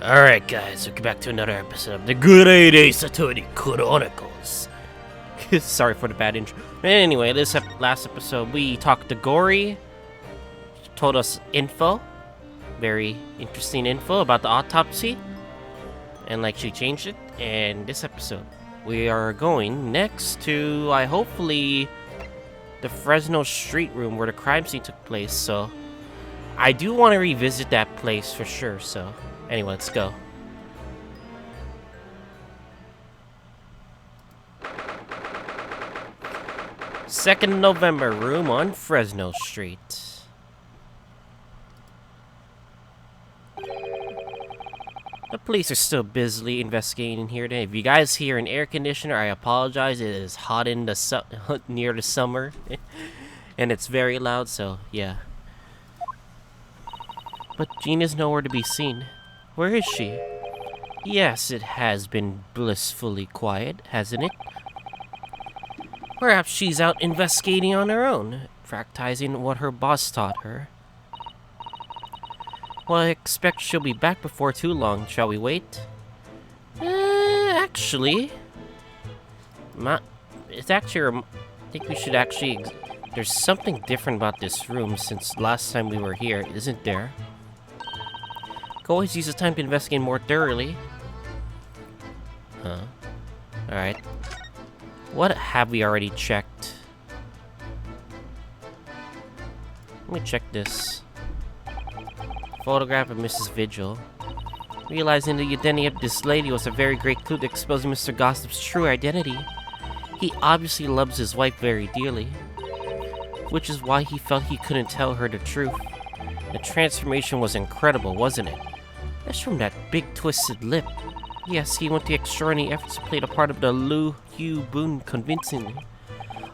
Alright guys, welcome back to another episode of the Great Ace Attorney Chronicles. Sorry for the bad intro. Anyway, this last episode we talked to Gory. She told us info. Very interesting info about the autopsy. And like she changed it. And this episode, we are going next to, hopefully, the Fresno Street room where the crime scene took place. So, I do want to revisit that place for sure, so... Anyway, let's go. Second November, room on Fresno Street. The police are still busily investigating here today. If you guys hear an air conditioner, I apologize. It is hot in the near the summer, and it's very loud. So yeah. But Gina's nowhere to be seen. Where is she? Yes, it has been blissfully quiet, hasn't it? Perhaps she's out investigating on her own, practicing what her boss taught her. Well, I expect she'll be back before too long. Shall we wait? Actually... It's actually... I think we should actually... There's something different about this room since last time we were here, isn't there? Always use the time to investigate more thoroughly. Huh. Alright. What have we already checked? Let me check this. Photograph of Mrs. Vigil. Realizing the identity of this lady was a very great clue to exposing Mr. Gossip's true identity. He obviously loves his wife very dearly, which is why he felt he couldn't tell her the truth. The transformation was incredible, wasn't it? That's from that big twisted lip. Yes, he went to extraordinary efforts to play the part of the Lu Hu Boon convincingly.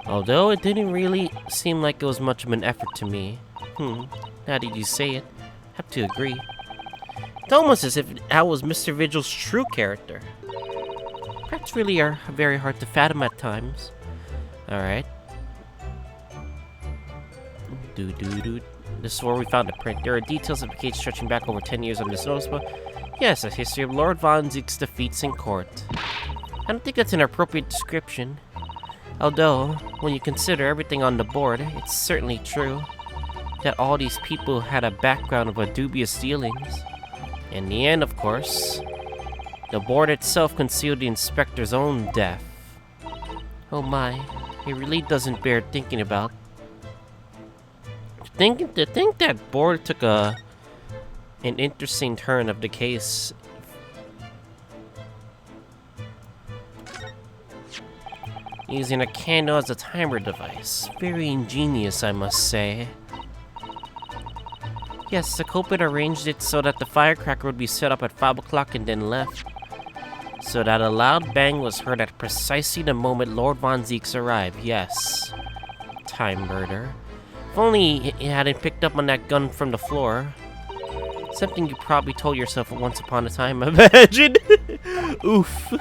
Although it didn't really seem like it was much of an effort to me. Now that you say it, I have to agree. It's almost as if that was Mr. Vigil's true character. That's really very hard to fathom at times. Alright. This is where we found the print. There are details of the case stretching back over 10 years on this notice book. Yes, a history of Lord Von Zieg's defeats in court. I don't think that's an appropriate description. Although, when you consider everything on the board, it's certainly true that all these people had a background of a dubious dealings. In the end, of course, the board itself concealed the inspector's own death. Oh my, it really doesn't bear thinking about. To think that board took an interesting turn of the case. Using a candle as a timer device. Very ingenious, I must say. Yes, the culprit arranged it so that the firecracker would be set up at 5 o'clock and then left. So that a loud bang was heard at precisely the moment Lord Von Zieks arrived. Yes. Time murder. If only he hadn't picked up on that gun from the floor. Something you probably told yourself once upon a time, imagine! Oof.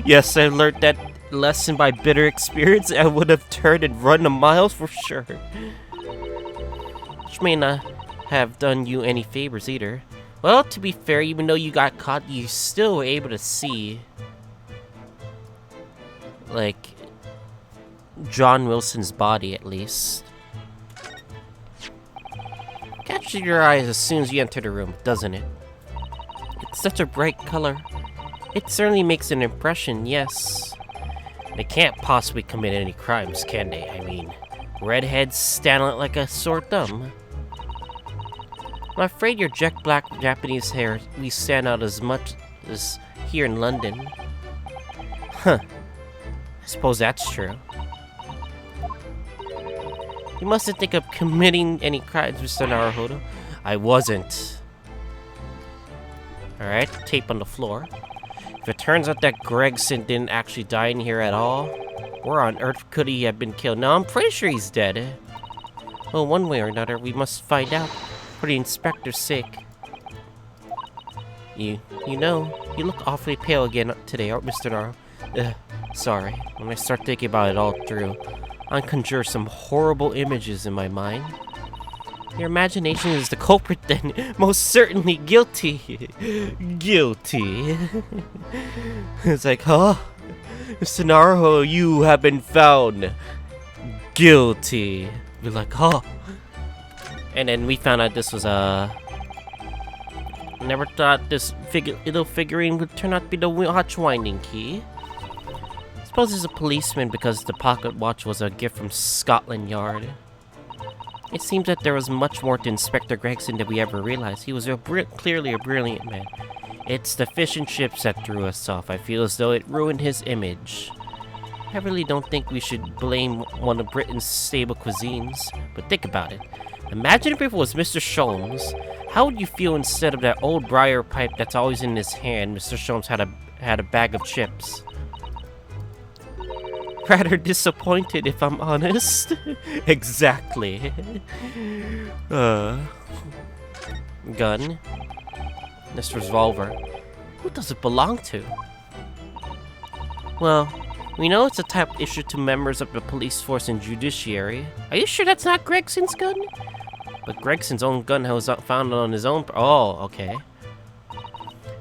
Yes, I learned that lesson by bitter experience. I would have turned and run a mile for sure. Which may not have done you any favors either. Well, to be fair, even though you got caught, you still were able to see, like, John Wilson's body at least. Catches your eyes as soon as you enter the room, doesn't it? It's such a bright color. It certainly makes an impression, yes. They can't possibly commit any crimes, can they? I mean, redheads stand out like a sore thumb. I'm afraid your jet black Japanese hair, we stand out as much as here in London. Huh. I suppose that's true. You mustn't think of committing any crimes, Mr. Naruhodo. I wasn't. Alright, tape on the floor. If it turns out that Gregson didn't actually die in here at all, where on earth could he have been killed? No, I'm pretty sure he's dead. Well, one way or another, we must find out, for the inspector's sake. You know, you look awfully pale again today, Mr. Naruhodo. Sorry, when I start thinking about it all through, I conjure some horrible images in my mind. Your imagination is the culprit then. Most certainly guilty. Guilty. It's like, huh? Mr. Naruto, you have been found guilty. We're like, huh? And then we found out this was never thought this little figurine would turn out to be the watch winding key. Suppose he's a policeman because the pocket watch was a gift from Scotland Yard. It seems that there was much more to Inspector Gregson than we ever realized. He was clearly a brilliant man. It's the fish and chips that threw us off. I feel as though it ruined his image. I really don't think we should blame one of Britain's stable cuisines, but think about it. Imagine if it was Mr. Sholmes. How would you feel instead of that old briar pipe that's always in his hand? Mr. Sholmes had a bag of chips. Rather disappointed, if I'm honest. Exactly. Gun. This revolver. Who does it belong to? Well, we know it's a type issued to members of the police force and judiciary. Are you sure that's not Gregson's gun? But Gregson's own gun was found on his own. Oh, okay.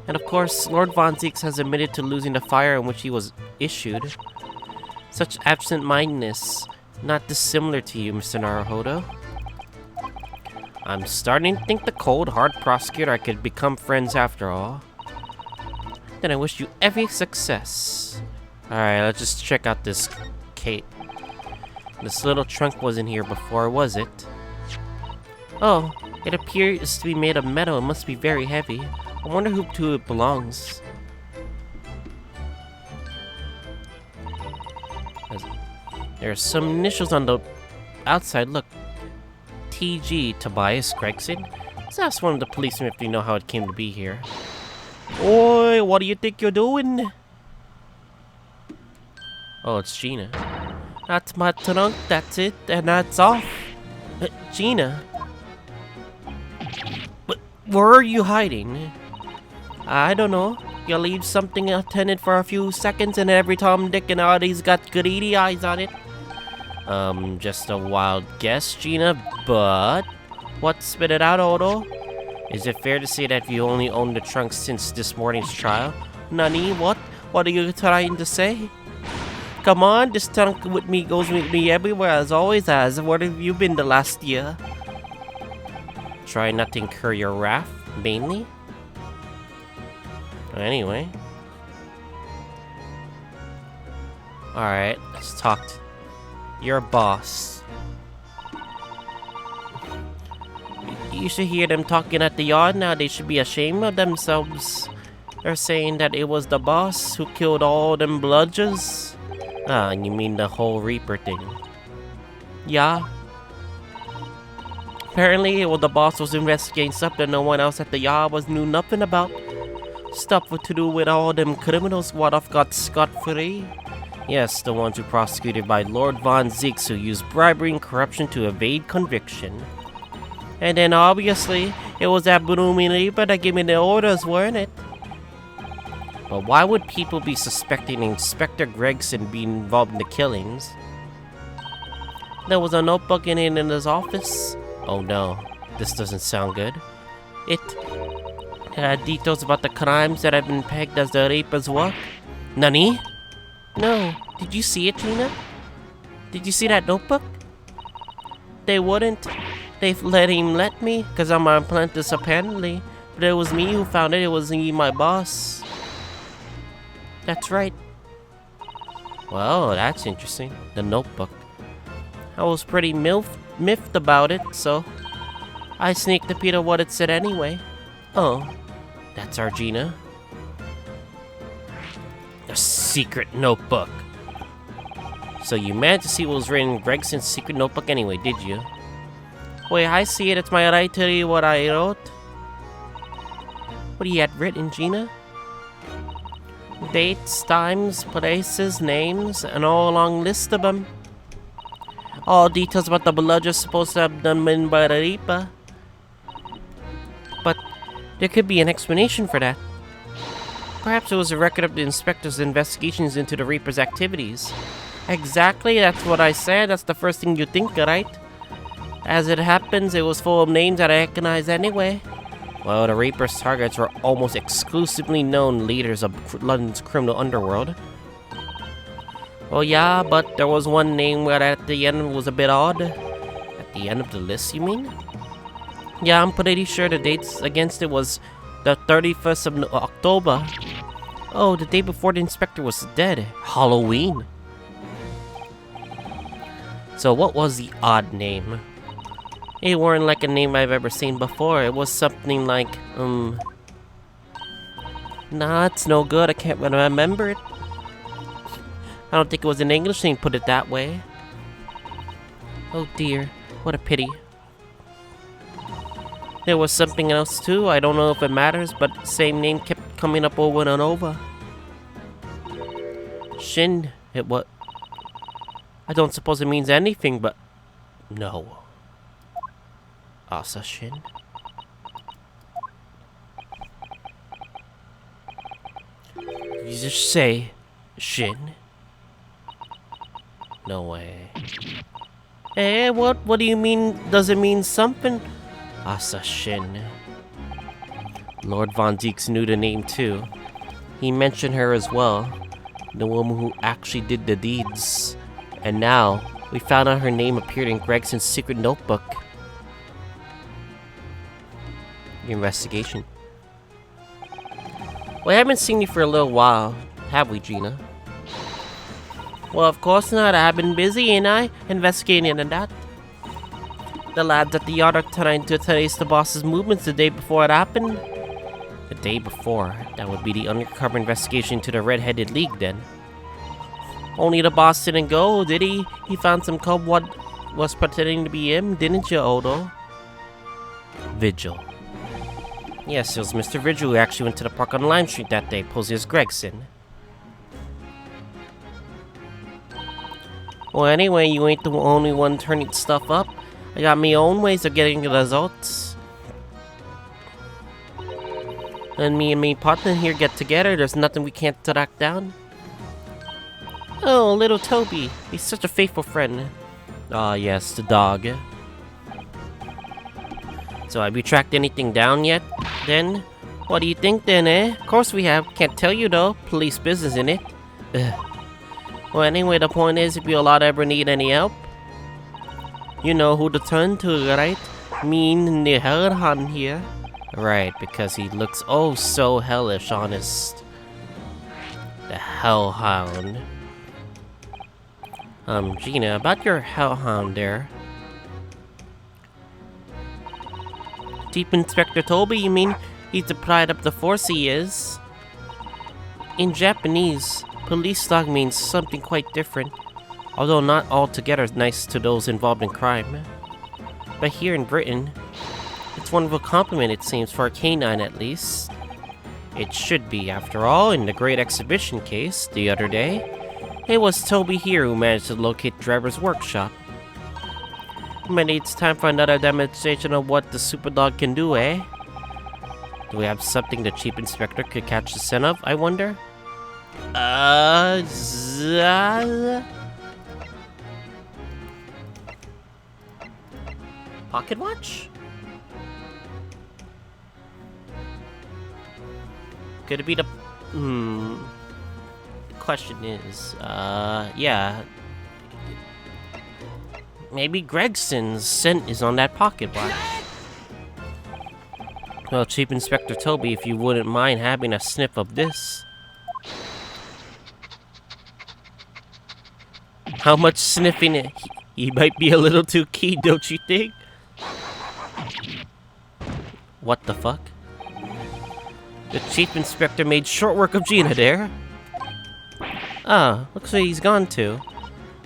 And of course, Lord Von Zieks has admitted to losing the fire in which he was issued. Such absent-mindedness, not dissimilar to you, Mr. Naruhodo. I'm starting to think the cold, hard prosecutor I could become friends after all. Then I wish you every success. Alright, let's just check out this cape. This little trunk wasn't here before, was it? Oh, it appears to be made of metal. It must be very heavy. I wonder who to it belongs. There are some initials on the outside. Look. TG, Tobias Gregson. Let's ask one of the policemen if they know how it came to be here. Oi, what do you think you're doing? Oh, it's Gina. That's my trunk, that's it, and that's off. Gina? But where are you hiding? I don't know. You leave something unattended for a few seconds and every Tom, Dick, and Hardy's got greedy eyes on it. Just a wild guess, Gina, but... What, spit it out, Odo? Is it fair to say that you only owned the trunk since this morning's trial? Nani, what? What are you trying to say? Come on, this trunk goes with me everywhere as always has. Where have you been the last year? Try not to incur your wrath, mainly? Anyway. Alright, let's talk to your boss. You should hear them talking at the yard now. They should be ashamed of themselves. They're saying that it was the boss who killed all them bludgers. Ah, you mean the whole Reaper thing? Yeah. Apparently, the boss was investigating something no one else at the yard knew nothing about. Stuff to do with all them criminals what off got scot-free. Yes, the ones who prosecuted by Lord Von Zieks who used bribery and corruption to evade conviction. And then obviously, it was that blooming Reaper that gave me the orders, weren't it? But why would people be suspecting Inspector Gregson being involved in the killings? There was a notebook in his office. Oh no, this doesn't sound good. It had details about the crimes that have been pegged as the Reaper's work. Nani? No. Did you see it, Gina? Did you see that notebook? They wouldn't. They've let me, because I'm an apprentice apparently. But it was me who found it. It was me, my boss. That's right. Well, that's interesting. The notebook. I was pretty miffed about it, so I sneaked a peek at what it said anyway. Oh, that's our Gina. A secret notebook. So you managed to see what was written in Gregson's secret notebook anyway, did you? Wait, I see it. It's my right to read what I wrote. What he had written, Gina? Dates, times, places, names, and all a long list of them. All details about the bludger supposed to have been by the Reaper. But there could be an explanation for that. Perhaps it was a record of the inspector's investigations into the Reaper's activities. Exactly, that's what I said. That's the first thing you think, right? As it happens, it was full of names that I recognized anyway. Well, the Reaper's targets were almost exclusively known leaders of London's criminal underworld. Well, yeah, but there was one name where at the end was a bit odd. At the end of the list, you mean? Yeah, I'm pretty sure the dates against it was the 31st of October. Oh, the day before the inspector was dead. Halloween. So what was the odd name? It weren't like a name I've ever seen before. It was something like, Nah, it's no good. I can't remember it. I don't think it was an English name, put it that way. Oh dear, what a pity. There was something else too. I don't know if it matters, but the same name kept coming up over and over. Shin, it what? I don't suppose it means anything, but no. Asa Shin. You just say Shin. No way. Eh, what do you mean? Does it mean something? Asa Shin. Lord Von Deeks knew the name too. He mentioned her as well. The woman who actually did the deeds. And now, we found out her name appeared in Gregson's secret notebook. Investigation. We haven't seen you for a little while, have we, Gina? Well, of course not. I've been busy, ain't I? Investigating and that. The lads at the yard are trying to trace the boss's movements the day before it happened. The day before? That would be the undercover investigation to the Red-Headed League, then. Only the boss didn't go, did he? He found some cub what was pretending to be him, didn't you, Odo? Vigil. Yes, it was Mr. Vigil who actually went to the park on Lime Street that day, posing as Gregson. Well, anyway, you ain't the only one turning stuff up. I got my own ways of getting the results. And me and my partner here get together, there's nothing we can't track down. Oh, little Toby. He's such a faithful friend. Ah, yes, the dog. So have you tracked anything down yet, then? What do you think then, eh? Of course we have. Can't tell you though. Police business, innit? Well, anyway, the point is, if you all ever need any help, you know who to turn to, right? Me and the Hellhound here. Right, because he looks oh so hellish, honest. The Hellhound. Gina, about your Hellhound there. Chief Inspector Toby, you mean? He's the pride of the force, he is. In Japanese, police dog means something quite different, although not altogether nice to those involved in crime. But here in Britain, it's one of a compliment, it seems, for a canine at least. It should be, after all, in the Great Exhibition case the other day. It was Toby here who managed to locate the driver's workshop. Maybe it's time for another demonstration of what the super dog can do, eh? Do we have something the Chief Inspector could catch the scent of, I wonder? Pocket watch? Could it be the... The question is, yeah. Maybe Gregson's scent is on that pocket watch. Well, Chief Inspector Toby, if you wouldn't mind having a sniff of this. How much sniffing? He might be a little too keen, don't you think? What the fuck? The Chief Inspector made short work of Gina there. Ah, looks like he's gone too.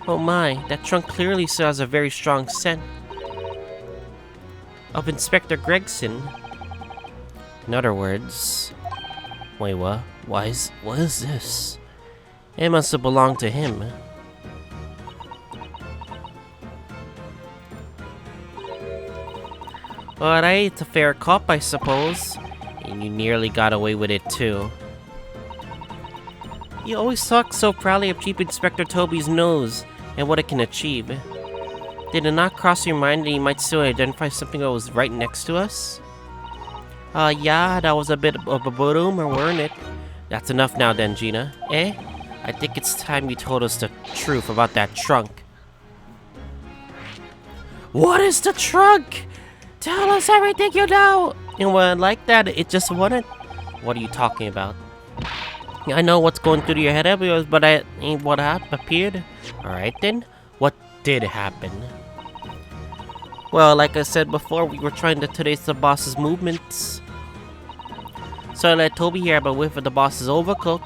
Oh my, that trunk clearly still has a very strong scent. Of Inspector Gregson. In other words... Wait, what? What is this? It must have belonged to him. Alright, it's a fair cop, I suppose. And you nearly got away with it too. You always talk so proudly of Chief Inspector Toby's nose and what it can achieve. Did it not cross your mind that you might still identify something that was right next to us? Yeah, that was a bit of a rumor, weren't it? That's enough now then, Gina. Eh? I think it's time you told us the truth about that trunk. What is the trunk? Tell us everything you know! And when like that, it just wouldn't. What are you talking about? I know what's going through your head, but I ain't what appeared. Alright then, what did happen? Well, like I said before, we were trying to trace the boss's movements. So I let Toby here about whiff of the boss's overcoat,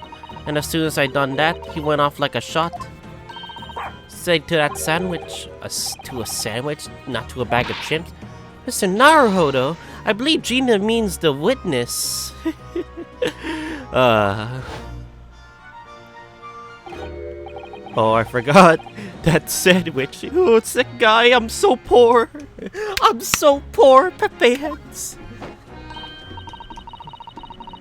and as soon as I done that, he went off like a shot. Said to that sandwich, to a sandwich, not to a bag of chips. Mr. Naruhodo, I believe Gina means the witness. Oh, I forgot. That sandwich. Oh, it's that guy. I'm so poor. I'm so poor, Pepe Heads.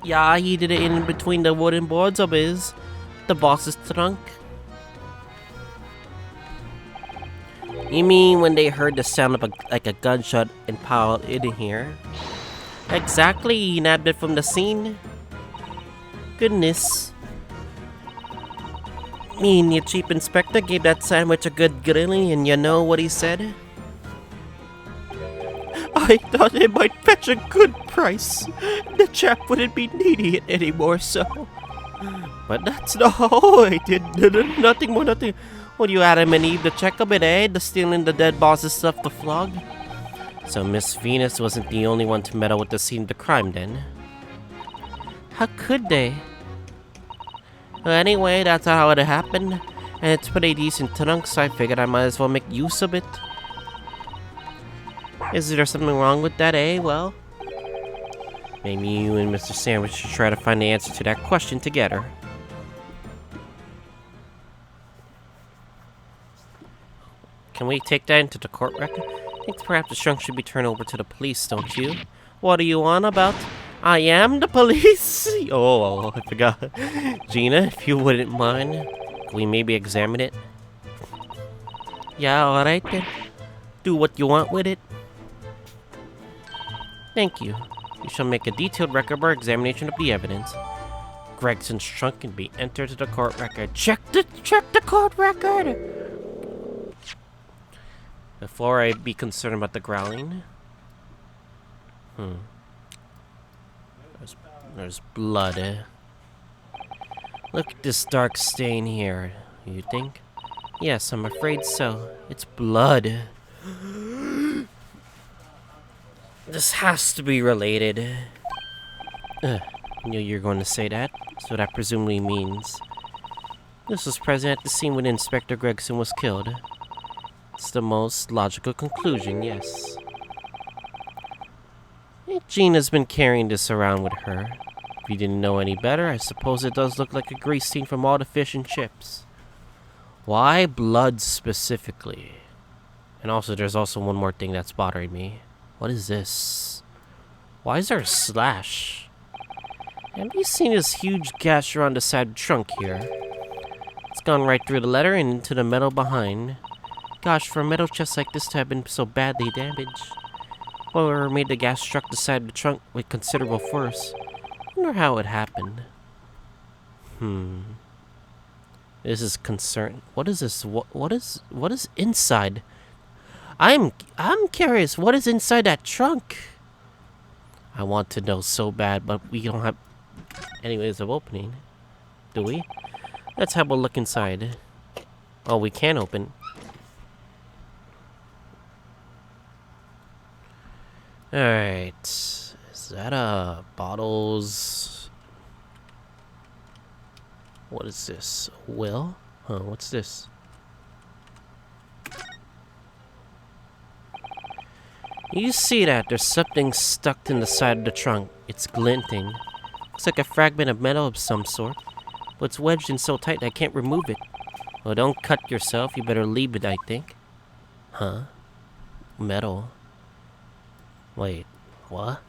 Yeah, he did it in between the wooden boards of the boss's trunk. You mean when they heard the sound of like a gunshot and piled in here? Exactly, he nabbed it from the scene. Goodness. Mean your chief inspector gave that sandwich a good grilling, and you know what he said? I thought it might fetch a good price. The chap wouldn't be needing it anymore, so... But that's not all I did. Nothing more, nothing. What, you Adam and Eve to check up it, eh? The stealing the dead boss's stuff to flog? So Miss Venus wasn't the only one to meddle with the scene of the crime, then? How could they? Well, anyway, that's how it happened. And it's pretty decent trunk, so I figured I might as well make use of it. Is there something wrong with that, eh? Well, maybe you and Mr. Sandwich should try to find the answer to that question together. Can we take that into the court record? I think perhaps the trunk should be turned over to the police, don't you? What are you on about? I am the police! Oh, I forgot. Gina, if you wouldn't mind, can we maybe examine it? Yeah, alright then. Do what you want with it. Thank you. You shall make a detailed record of our examination of the evidence. Gregson's trunk can be entered to the court record. Check the court record! Before I be concerned about the growling. There's blood, eh? Look at this dark stain here. You think? Yes, I'm afraid so. It's blood. This has to be related. Knew you were going to say that. That's what that presumably means. This was present at the scene when Inspector Gregson was killed. It's the most logical conclusion, yes. Gina's been carrying this around with her. If you didn't know any better, I suppose it does look like a grease stain from all the fish and chips. Why blood specifically? And also, there's also one more thing that's bothering me. What is this? Why is there a slash? Have you seen this huge gash around the side of the trunk here? It's gone right through the leather and into the metal behind. Gosh, for a metal chest like this to have been so badly damaged. Whoever made the gas struck the side of the trunk with considerable force. I wonder how it happened. This is concern. What is this? What is inside? I'm curious. What is inside that trunk? I want to know so bad, but we don't have any ways of opening. Do we? Let's have a look inside. Oh, we can open. Alright. Is that bottles? What is this? Will? Huh, what's this? You see that? There's something stuck in the side of the trunk. It's glinting. Looks like a fragment of metal of some sort. But it's wedged in so tight I can't remove it. Well, don't cut yourself. You better leave it, I think. Huh? Metal. Wait, what?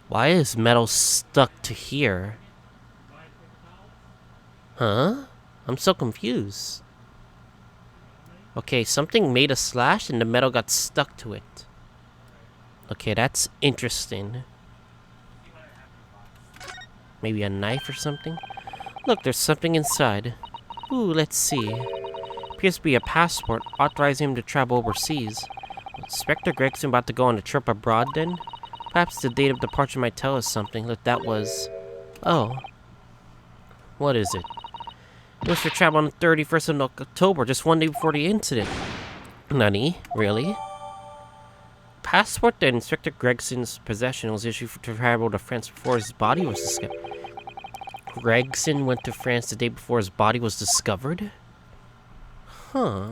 Why is metal stuck to here? Huh? I'm so confused. Okay, something made a slash and the metal got stuck to it. Okay, that's interesting. Maybe a knife or something? Look, there's something inside. Ooh, let's see. Appears to be a passport authorizing him to travel overseas. Inspector Gregson about to go on a trip abroad then? Perhaps the date of departure might tell us something. Look, that was... Oh. What is it? It was for travel on the 31st of October, just one day before the incident. Nani? Really? Passport that Inspector Gregson's possession was issued to travel to France before his body was discovered. Gregson went to France the day before his body was discovered? Huh.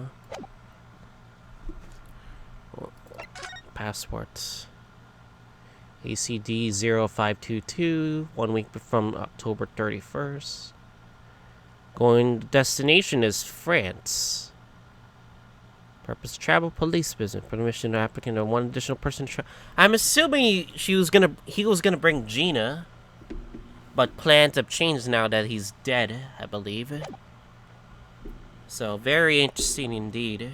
Passports. ACD 0522, 1 week from October 31st. Destination is France. Purpose travel, police business. Permission to applicant or one additional person. I'm assuming he was gonna bring Gina, but plans have changed now that he's dead, I believe. So very interesting indeed.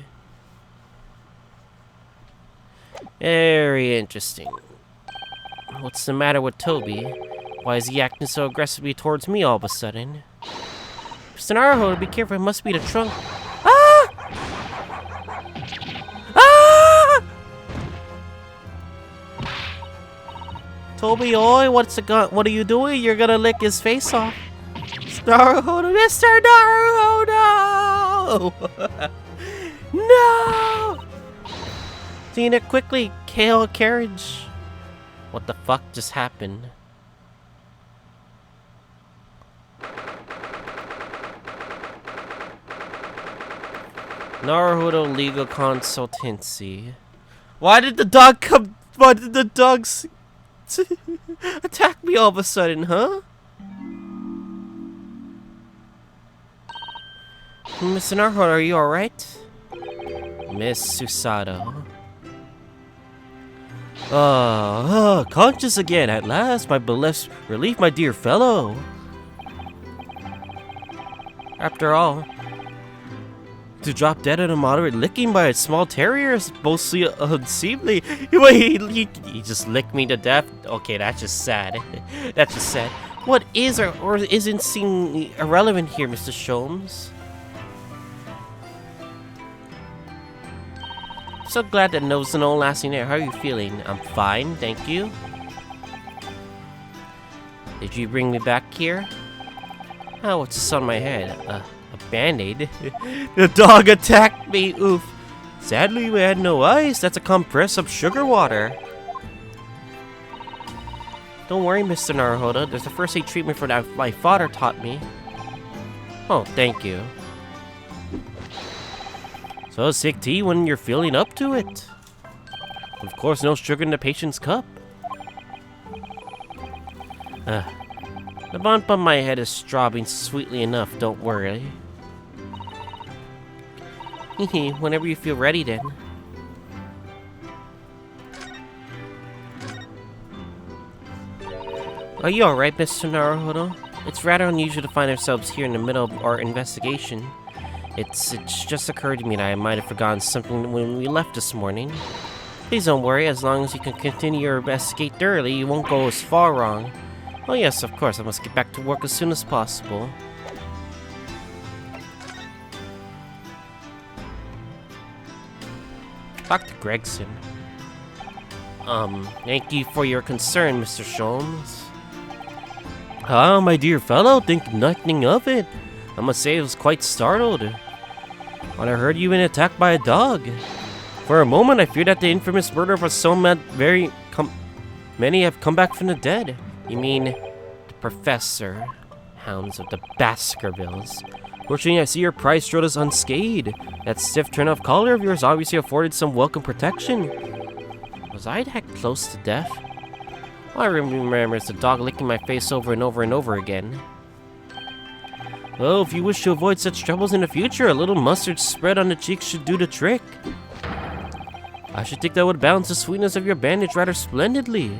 Very interesting. What's the matter with Toby? Why is he acting so aggressively towards me all of a sudden? Mr. Naruto, be careful, it must be the trunk. Ah! Ah! Toby, oi, what are you doing? You're gonna lick his face off. Naruto, Mr. Naruto! No! Tina, quickly, hail a carriage. What the fuck just happened? Naruto Legal Consultancy. Why did the dog come? Why did the dogs attack me all of a sudden, huh? Miss Naruto, are you alright? Miss Susato. Conscious again at last, my beloved relief, my dear fellow. After all, to drop dead in a moderate licking by a small terrier is mostly unseemly. Wait, he just licked me to death? Okay, that's just sad. That's just sad. What is or isn't seem irrelevant here, Mr. Sholmes? So glad that there was no lasting there. How are you feeling? I'm fine, thank you. Did you bring me back here? Oh, what's this on my head? A band-aid? The dog attacked me, oof. Sadly, we had no ice. That's a compress of sugar water. Don't worry, Mr. Naruto. There's a first aid treatment for that my father taught me. Oh, thank you. So sick tea when you're feeling up to it. Of course, no sugar in the patient's cup. The bump on my head is throbbing sweetly enough, don't worry. Whenever you feel ready then. Are you alright, Mr. Naruto? It's rather unusual to find ourselves here in the middle of our investigation. It's just occurred to me that I might have forgotten something when we left this morning. Please don't worry, as long as you can continue your investigate thoroughly, you won't go as far wrong. Oh yes, of course, I must get back to work as soon as possible. Dr. Gregson. Thank you for your concern, Mr. Sholmes. Ah, my dear fellow, think nothing of it. I must say I was quite startled when I heard you been attacked by a dog. For a moment, I feared that the infamous murder of so many have come back from the dead. You mean the Professor, hounds of the Baskervilles. Fortunately, I see your prize strode us unscathed. That stiff turn-off collar of yours obviously afforded some welcome protection. Was I that close to death? All I remember is the dog licking my face over and over and over again. Well, if you wish to avoid such troubles in the future, a little mustard spread on the cheeks should do the trick. I should think that would balance the sweetness of your bandage rather splendidly.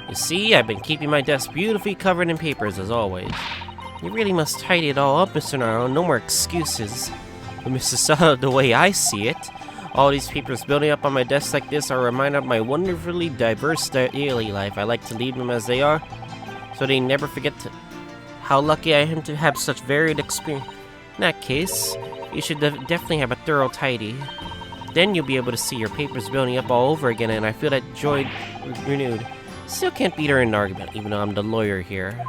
You see, I've been keeping my desk beautifully covered in papers as always. You really must tidy it all up, Mr. Naro. No more excuses. But Mr. Sato, the way I see it, all these papers building up on my desk like this are a reminder of my wonderfully diverse daily life. I like to leave them as they are, so they never forget how lucky I am to have such varied experience. In that case, you should definitely have a thorough tidy. Then you'll be able to see your papers building up all over again, and I feel that joy renewed. Still can't beat her in an argument, even though I'm the lawyer here.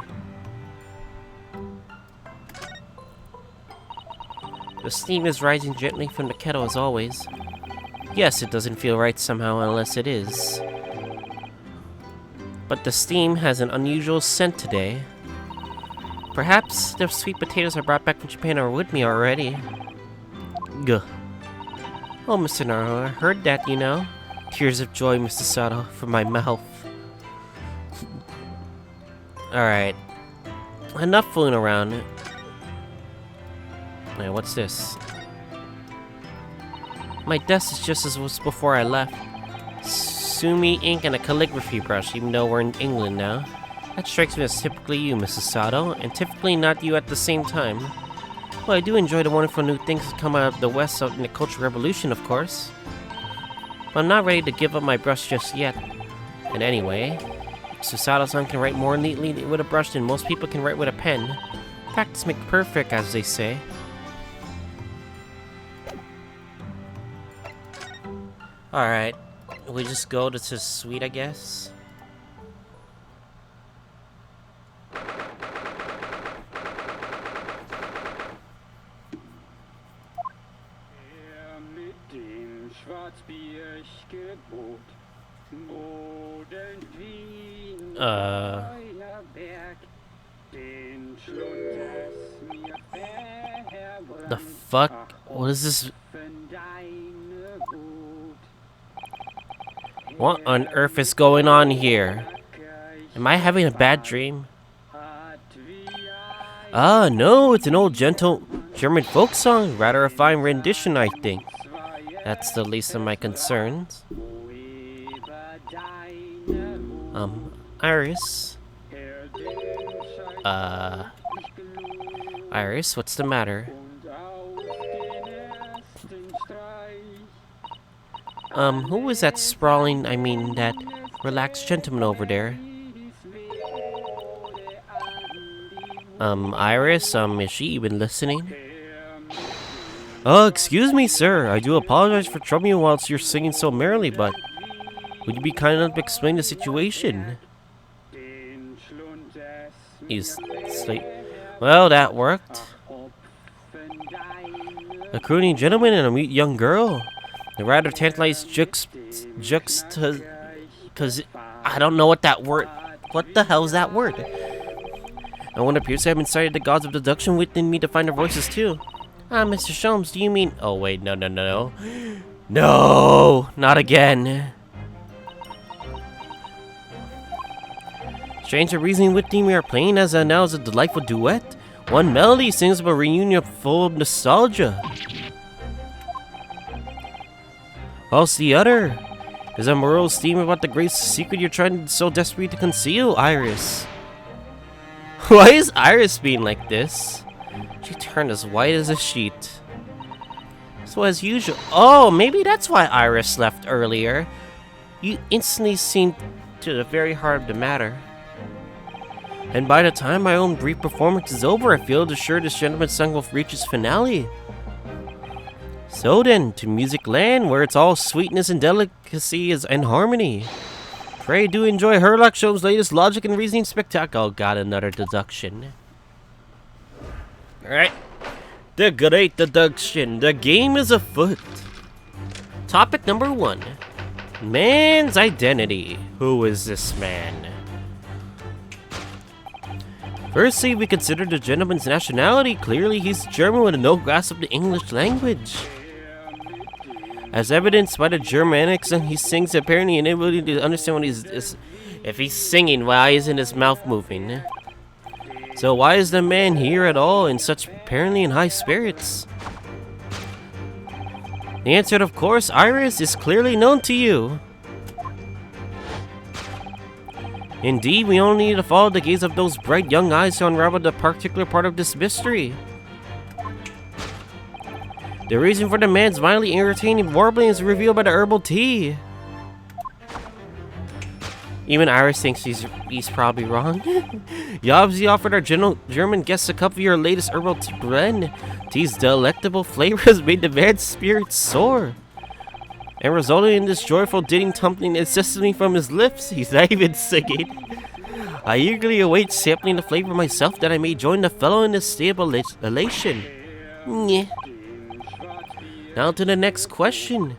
The steam is rising gently from the kettle as always. Yes, it doesn't feel right somehow unless it is. But the steam has an unusual scent today. Perhaps the sweet potatoes I brought back from Japan are with me already. Gah. Oh, Mr. Naro, I heard that, you know. Tears of joy, Mr. Sato, from my mouth. Alright. Enough fooling around. Wait, what's this? My desk is just as was before I left. Sumi ink and a calligraphy brush, even though we're in England now. That strikes me as typically you, Mrs. Sato, and typically not you at the same time. Well, I do enjoy the wonderful new things that come out of the West in the Cultural Revolution, of course. But I'm not ready to give up my brush just yet. And anyway, Susato-san can write more neatly with a brush than most people can write with a pen. Practice makes perfect, as they say. Alright, we just go to the suite, I guess. The fuck? What is this? What on earth is going on here? Am I having a bad dream? Ah, no, it's an old gentle German folk song. Rather a fine rendition, I think. That's the least of my concerns. Iris? Iris, what's the matter? Who is that sprawling, that relaxed gentleman over there? Iris, is she even listening? Oh, excuse me, sir. I do apologize for troubling you whilst you're singing so merrily, but would you be kind enough to explain the situation? He's asleep. Well, that worked. A crooning gentleman and a mute young girl. The rather tantalized cause I don't know what that word. What the hell is that word? No one appears to have incited the gods of deduction within me to find their voices too. Ah, Mr. Sholmes, do you mean? Oh wait, no, no, not again. Strange the reasoning with theme we are playing as now is a delightful duet. One melody sings of a reunion full of nostalgia. Whilst the other is a morose theme about the great secret you're trying so desperately to conceal, Iris. Why is Iris being like this? She turned as white as a sheet. So as usual, oh, maybe that's why Iris left earlier. You instantly seemed to the very heart of the matter. And by the time my own brief performance is over, I feel assured this gentleman's song will reach its finale. So then, to Music Land, where it's all sweetness and delicacy and harmony. Pray do enjoy Herlock Sholmes' latest logic and reasoning spectacle. Oh god, another deduction. Alright. The great deduction. The game is afoot. Topic number 1. Man's identity. Who is this man? Firstly, we consider the gentleman's nationality. Clearly, he's German with no grasp of the English language. As evidenced by the German accent he sings, apparently inability to understand what if he's singing, why isn't his mouth moving? So why is the man here at all in such apparently in high spirits? The answer, of course, Iris, is clearly known to you. Indeed, we only need to follow the gaze of those bright young eyes to unravel the particular part of this mystery. The reason for the man's mildly irritating warbling is revealed by the herbal tea. Even Iris thinks he's probably wrong. You obviously offered our German guests a cup of your latest herbal blend. Tea's delectable flavor has made the man's spirit soar, and resulted in this joyful dinning tumbling incessantly from his lips. He's not even singing. I eagerly await sampling the flavor myself, that I may join the fellow in this state of elation. Nyeh. Now to the next question.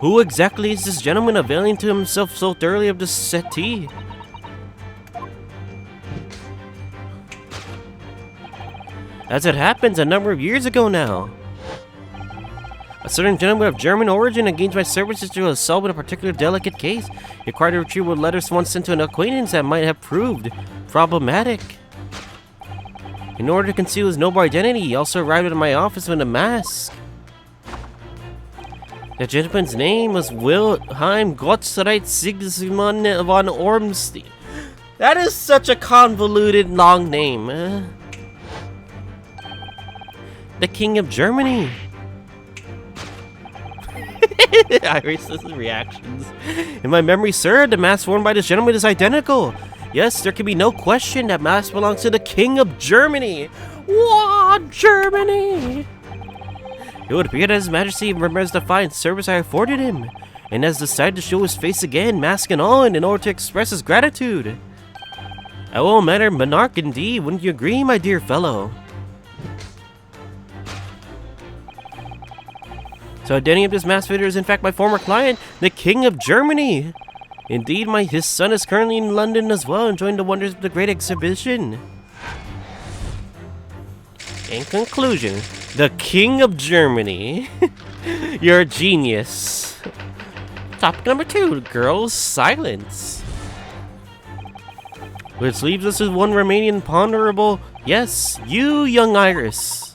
Who exactly is this gentleman availing to himself so thoroughly of this settee? As it happens, a number of years ago now, a certain gentleman of German origin engaged my services to solve a particular delicate case. He required to retrieve letters once sent to an acquaintance that might have proved problematic. In order to conceal his noble identity, he also arrived at my office with a mask. The gentleman's name was Wilhelm Gottsreit Sigismund von Ormstein. That is such a convoluted long name. The King of Germany. Iris's reactions. In my memory, sir, the mask worn by this gentleman is identical. Yes, there can be no question that mask belongs to the King of Germany. What, Germany? It would appear that His Majesty remembers the fine service I afforded him, and has decided to show his face again, mask and all, in order to express his gratitude. A well-mannered monarch indeed, wouldn't you agree, my dear fellow? So identity of this mask fitter is in fact my former client, the King of Germany. Indeed, his son is currently in London as well, enjoying the wonders of the great exhibition. In conclusion, the King of Germany. You're a genius. Topic number 2, girls, silence. Which leaves us with one remaining ponderable, yes, you, young Iris.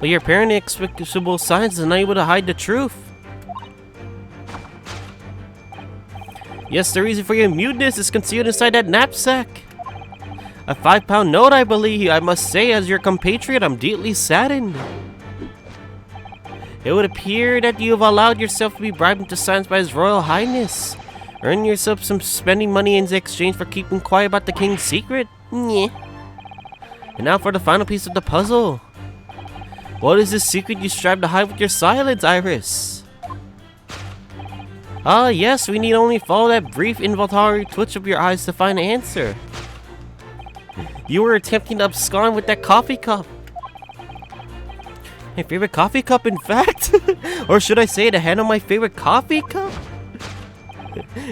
But your apparent inexplicable silence is unable to hide the truth. Yes, the reason for your muteness is concealed inside that knapsack. A £5 note, I believe. I must say, as your compatriot, I'm deeply saddened. It would appear that you have allowed yourself to be bribed into silence by His Royal Highness, earning yourself some spending money in exchange for keeping quiet about the king's secret. Nyeh. And now for the final piece of the puzzle. What is the secret you strive to hide with your silence, Iris? Ah, yes, we need only follow that brief involuntary twitch of your eyes to find the answer. You were attempting to abscond with that coffee cup. My favorite coffee cup, in fact? Or should I say the hand on my favorite coffee cup?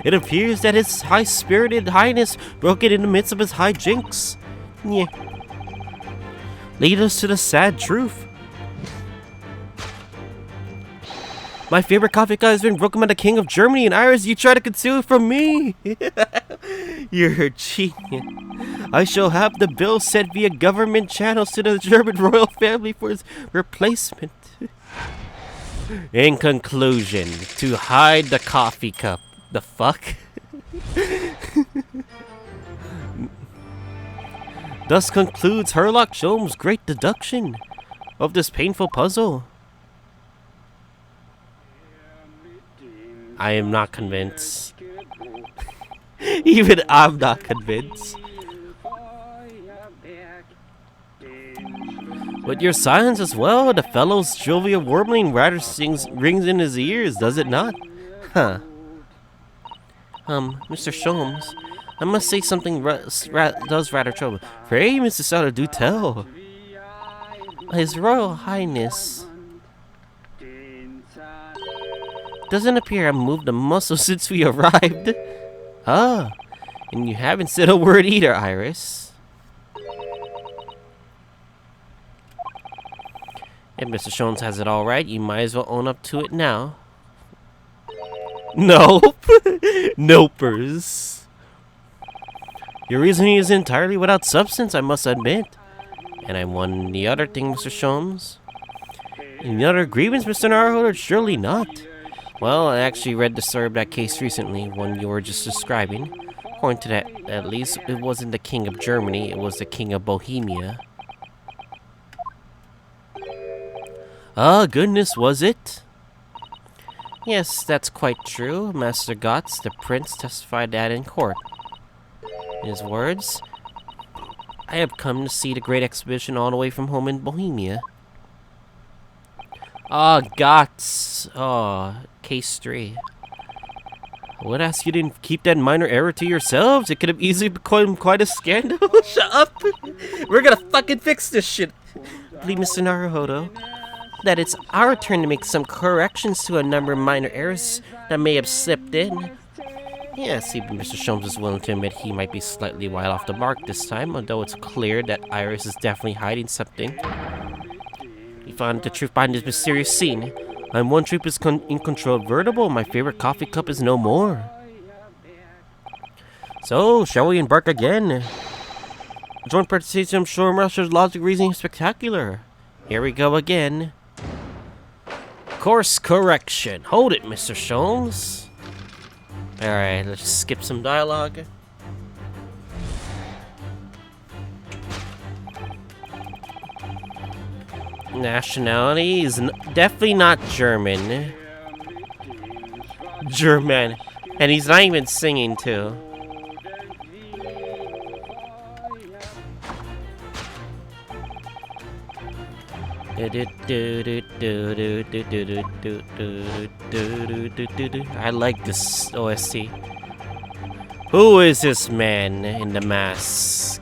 It appears that His high-spirited highness broke it in the midst of his hijinks. Yeah. Lead us to the sad truth. My favorite coffee cup has been broken by the King of Germany, and Iris, you try to conceal it from me. You're a genius. I shall have the bill sent via government channels to the German royal family for his replacement. In conclusion, to hide the coffee cup. The fuck? Thus concludes Herlock Sholmes' great deduction of this painful puzzle. I am not convinced. Even I'm not convinced. But your silence as well, the fellow's jovial warbling rather rings in his ears, does it not? Huh. Mr. Sholmes, I must say something does rather trouble. Pray, Mr. Sutter, do tell. His Royal Highness doesn't appear I've moved a muscle since we arrived. Ah, and you haven't said a word either, Iris. If Mr. Sholmes has it all right, you might as well own up to it now. Nope. Nopers. Your reasoning is entirely without substance, I must admit. And I won the other thing, Mr. Sholmes. Any other grievance, Mr. Narhood? Surely not. Well, I actually read the story of that case recently, one you were just describing. According to that, at least, it wasn't the king of Germany, it was the king of Bohemia. Ah, goodness, was it? Yes, that's quite true. Master Gotz, the prince, testified that in court. In his words, I have come to see the great exhibition all the way from home in Bohemia. Ah, Gotz. Oh, case 3. I would ask you didn't keep that minor error to yourselves. It could have easily become quite a scandal. Shut up. We're gonna fucking fix this shit. Believe Mr. Naruhodo that it's our turn to make some corrections to a number of minor errors that may have slipped in. Yes, even Mr. Sholmes is willing to admit he might be slightly wide off the mark this time, although it's clear that Iris is definitely hiding something. He found the truth behind this mysterious scene. I'm one troop is incontrovertible. My favorite coffee cup is no more. So, shall we embark again? Joint participation, I'm sure Russia's logic reasoning is spectacular. Here we go again. Course correction. Hold it, Mr. Sholmes. Alright, let's skip some dialogue. Nationality is definitely not German. German. And he's not even singing, too. I like this OST. Who is this man in the mask?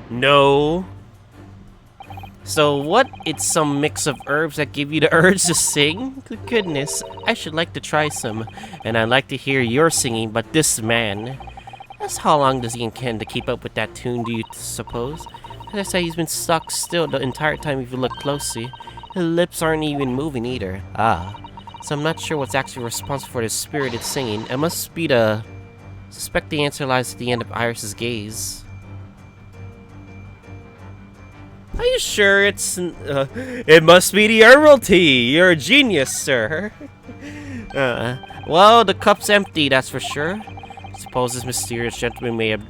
No. So what? It's some mix of herbs that give you the urge to sing? Good goodness, I should like to try some. And I'd like to hear your singing, but this man... That's how long does he intend to keep up with that tune, do you suppose? As I say, he's been stuck still the entire time if you look closely. His lips aren't even moving either. Ah. So I'm not sure what's actually responsible for this spirited singing. It must be the... Suspect the answer lies at the end of Iris's gaze. Are you sure it's... it must be the herbal tea! You're a genius, sir! Well, the cup's empty, that's for sure. Suppose this mysterious gentleman may have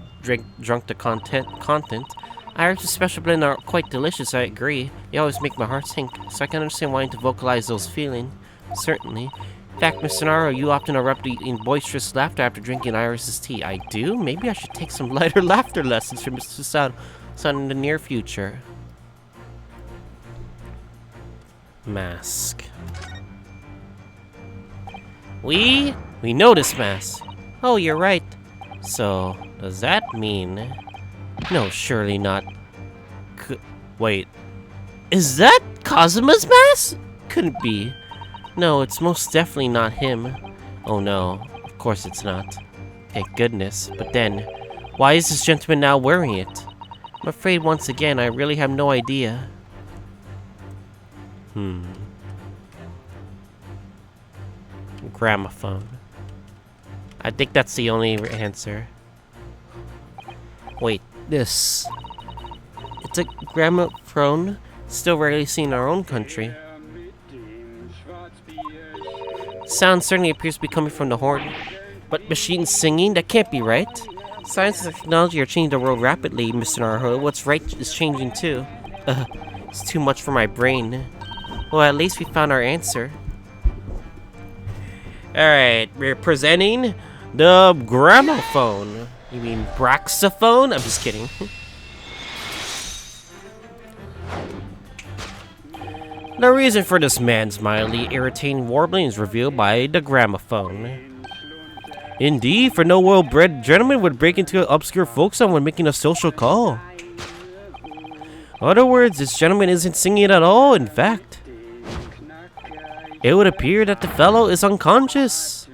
drunk the content. Iris's special blend are quite delicious, I agree. They always make my heart sink, so I can understand wanting to vocalize those feelings. Certainly. In fact, Mr. Naro, you often erupt in boisterous laughter after drinking Iris's tea. I do? Maybe I should take some lighter laughter lessons from Mr. Sun in the near future. Mask. We know this mask. Oh, you're right. So, does that mean... No, surely not. Wait. Is that Kazuma's mask? Couldn't be. No, it's most definitely not him. Oh no, of course it's not. Thank goodness. But then, why is this gentleman now wearing it? I'm afraid once again, I really have no idea. Gramophone. I think that's the only answer. Wait, this. It's a gramophone, still rarely seen in our own country. Sound certainly appears to be coming from the horn. But machines singing? That can't be right. Science and technology are changing the world rapidly, Mr. Naruhodo. What's right is changing too. It's too much for my brain. Well, at least we found our answer. Alright, we're presenting the gramophone. You mean braxophone? I'm just kidding. The reason for this man's mildly irritating warbling is revealed by the gramophone. Indeed, for no well-bred gentleman would break into an obscure folk song when making a social call. In other words, this gentleman isn't singing it at all, in fact. It would appear that the fellow is unconscious.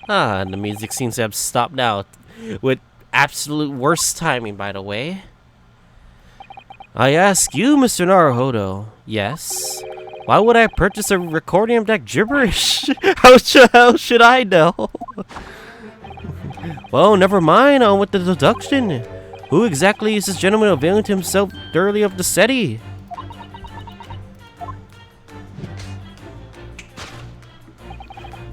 Ah, the music seems to have stopped out. With absolute worst timing, by the way. I ask you, Mr. Naruhodo. Yes? Why would I purchase a recording of that gibberish? How should I know? Well, never mind, on with the deduction. Who exactly is this gentleman availing to himself thoroughly of the city?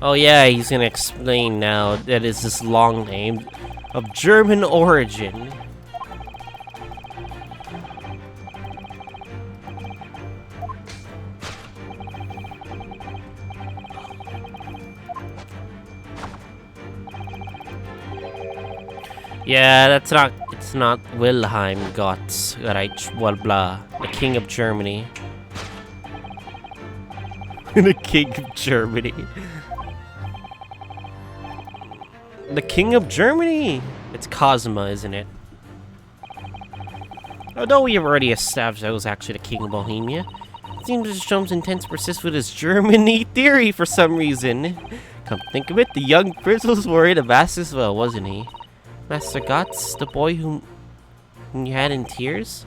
Oh yeah, he's gonna explain now that it's this long name of German origin. Yeah, it's not Wilhelm Gott, right? Well, blah. The King of Germany. The King of Germany. The King of Germany! It's Cosima, isn't it? Although we have already established that was actually the King of Bohemia, it seems that Sholmes intends to persist with his Germany theory for some reason. Come think of it, the young prince was worried about as well, wasn't he? Master Gotts, the boy whom you had in tears?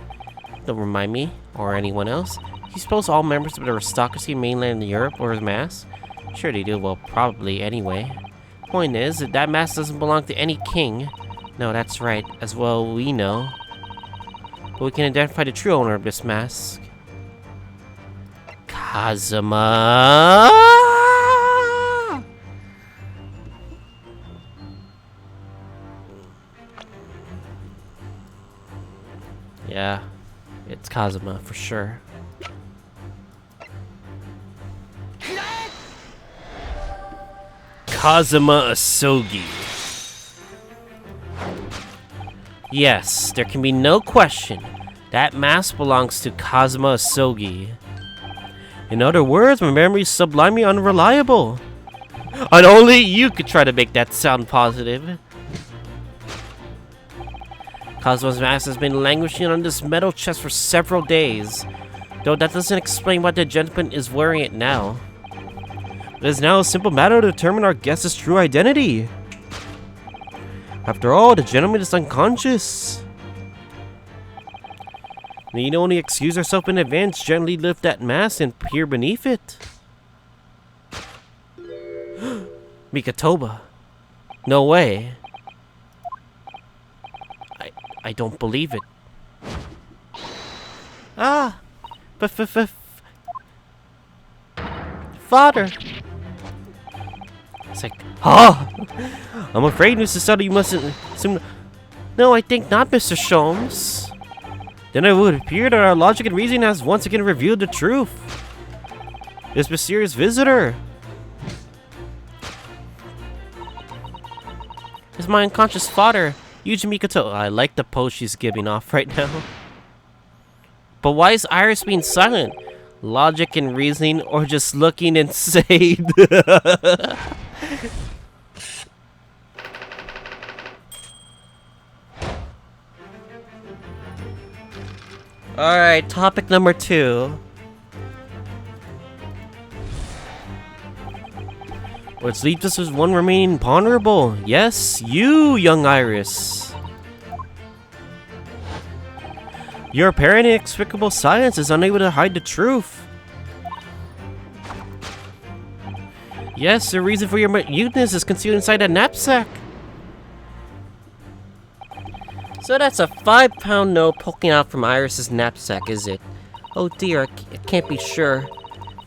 Don't remind me, or anyone else. Do you suppose all members of the aristocracy in mainland Europe wear a mask? Sure they do, well, probably anyway. Point is, that mask doesn't belong to any king. No, that's right, as well we know. But we can identify the true owner of this mask. Cosima! Yeah, it's Cosima for sure. Cosima Asogi. Yes, there can be no question. That mask belongs to Cosima Asogi. In other words, my memory is sublimely unreliable. And only you could try to make that sound positive. Cosima's mask has been languishing on this metal chest for several days. Though that doesn't explain why the gentleman is wearing it now. It is now a simple matter to determine our guest's true identity. After all, the gentleman is unconscious. We need only excuse ourselves in advance, gently lift that mask and peer beneath it. Mikatoba. No way. I don't believe it. Ah! Father! It's like, huh? I'm afraid, Mr. Sutter, you mustn't assume. No, I think not, Mr. Sholmes. Then it would appear that our logic and reasoning has once again revealed the truth. This mysterious visitor is my unconscious father, Yuji Mikoto. I like the pose she's giving off right now. But why is Iris being silent? Logic and reasoning, or just looking insane? Alright, topic number 2. Which leaves us with one remaining imponderable. Yes, you, young Iris. Your apparent inexplicable silence is unable to hide the truth. Yes, the reason for your muteness is concealed inside a knapsack. So that's a £5 note poking out from Iris's knapsack, is it? Oh dear, I can't be sure.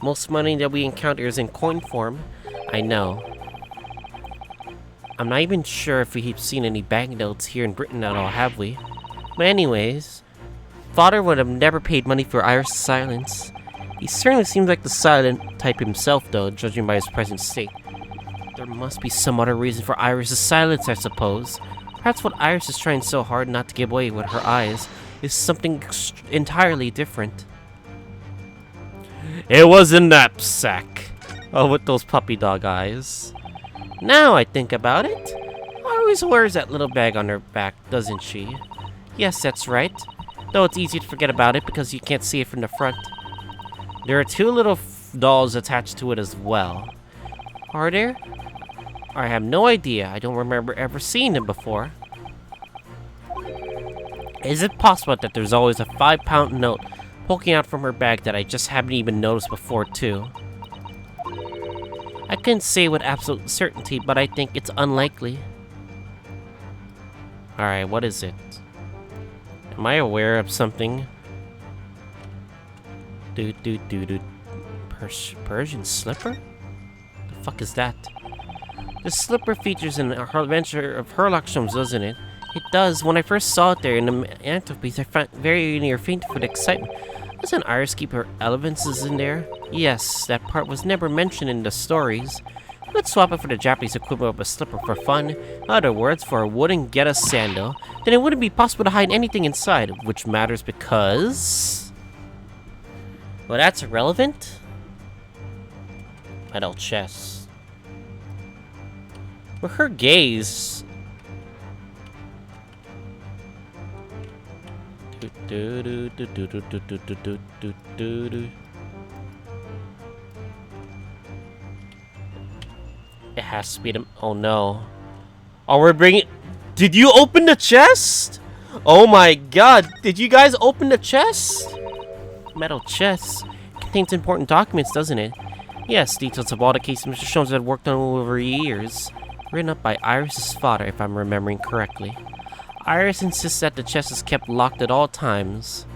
Most money that we encounter is in coin form. I know. I'm not even sure if we've seen any banknotes here in Britain at all, have we? But anyways, Father would have never paid money for Iris' silence. He certainly seems like the silent type himself, though, judging by his present state. There must be some other reason for Iris' silence, I suppose. Perhaps what Iris is trying so hard not to give away with her eyes is something entirely different. It was a knapsack. Oh, with those puppy dog eyes. Now I think about it, always wears that little bag on her back, doesn't she? Yes, that's right. Though it's easy to forget about it because you can't see it from the front. There are 2 little dolls attached to it as well. Are there? I have no idea. I don't remember ever seeing them before. Is it possible that there's always a £5 note poking out from her bag that I just haven't even noticed before, too? I couldn't say with absolute certainty, but I think it's unlikely. Alright, what is it? Am I aware of something? Persian slipper? The fuck is that? The slipper features an adventure of Herlock Sholmes, doesn't it? It does. When I first saw it there in the mantelpiece, I found very near fainted with excitement. Doesn't Iris keep her elevances in there? Yes, that part was never mentioned in the stories. Let's swap it for the Japanese equivalent of a slipper for fun. In other words, for a wooden Geta sandal. Then it wouldn't be possible to hide anything inside, which matters because... Well, that's irrelevant. Metal chest. With her gaze... It has to be the... Oh no. Oh, we're bringing... Did you open the chest? Oh my god. Did you guys open the chest? Metal chest. Contains important documents, doesn't it? Yes, details of all the cases Mr. Sholmes had worked on over years. Written up by Iris' father, if I'm remembering correctly. Iris insists that the chest is kept locked at all times.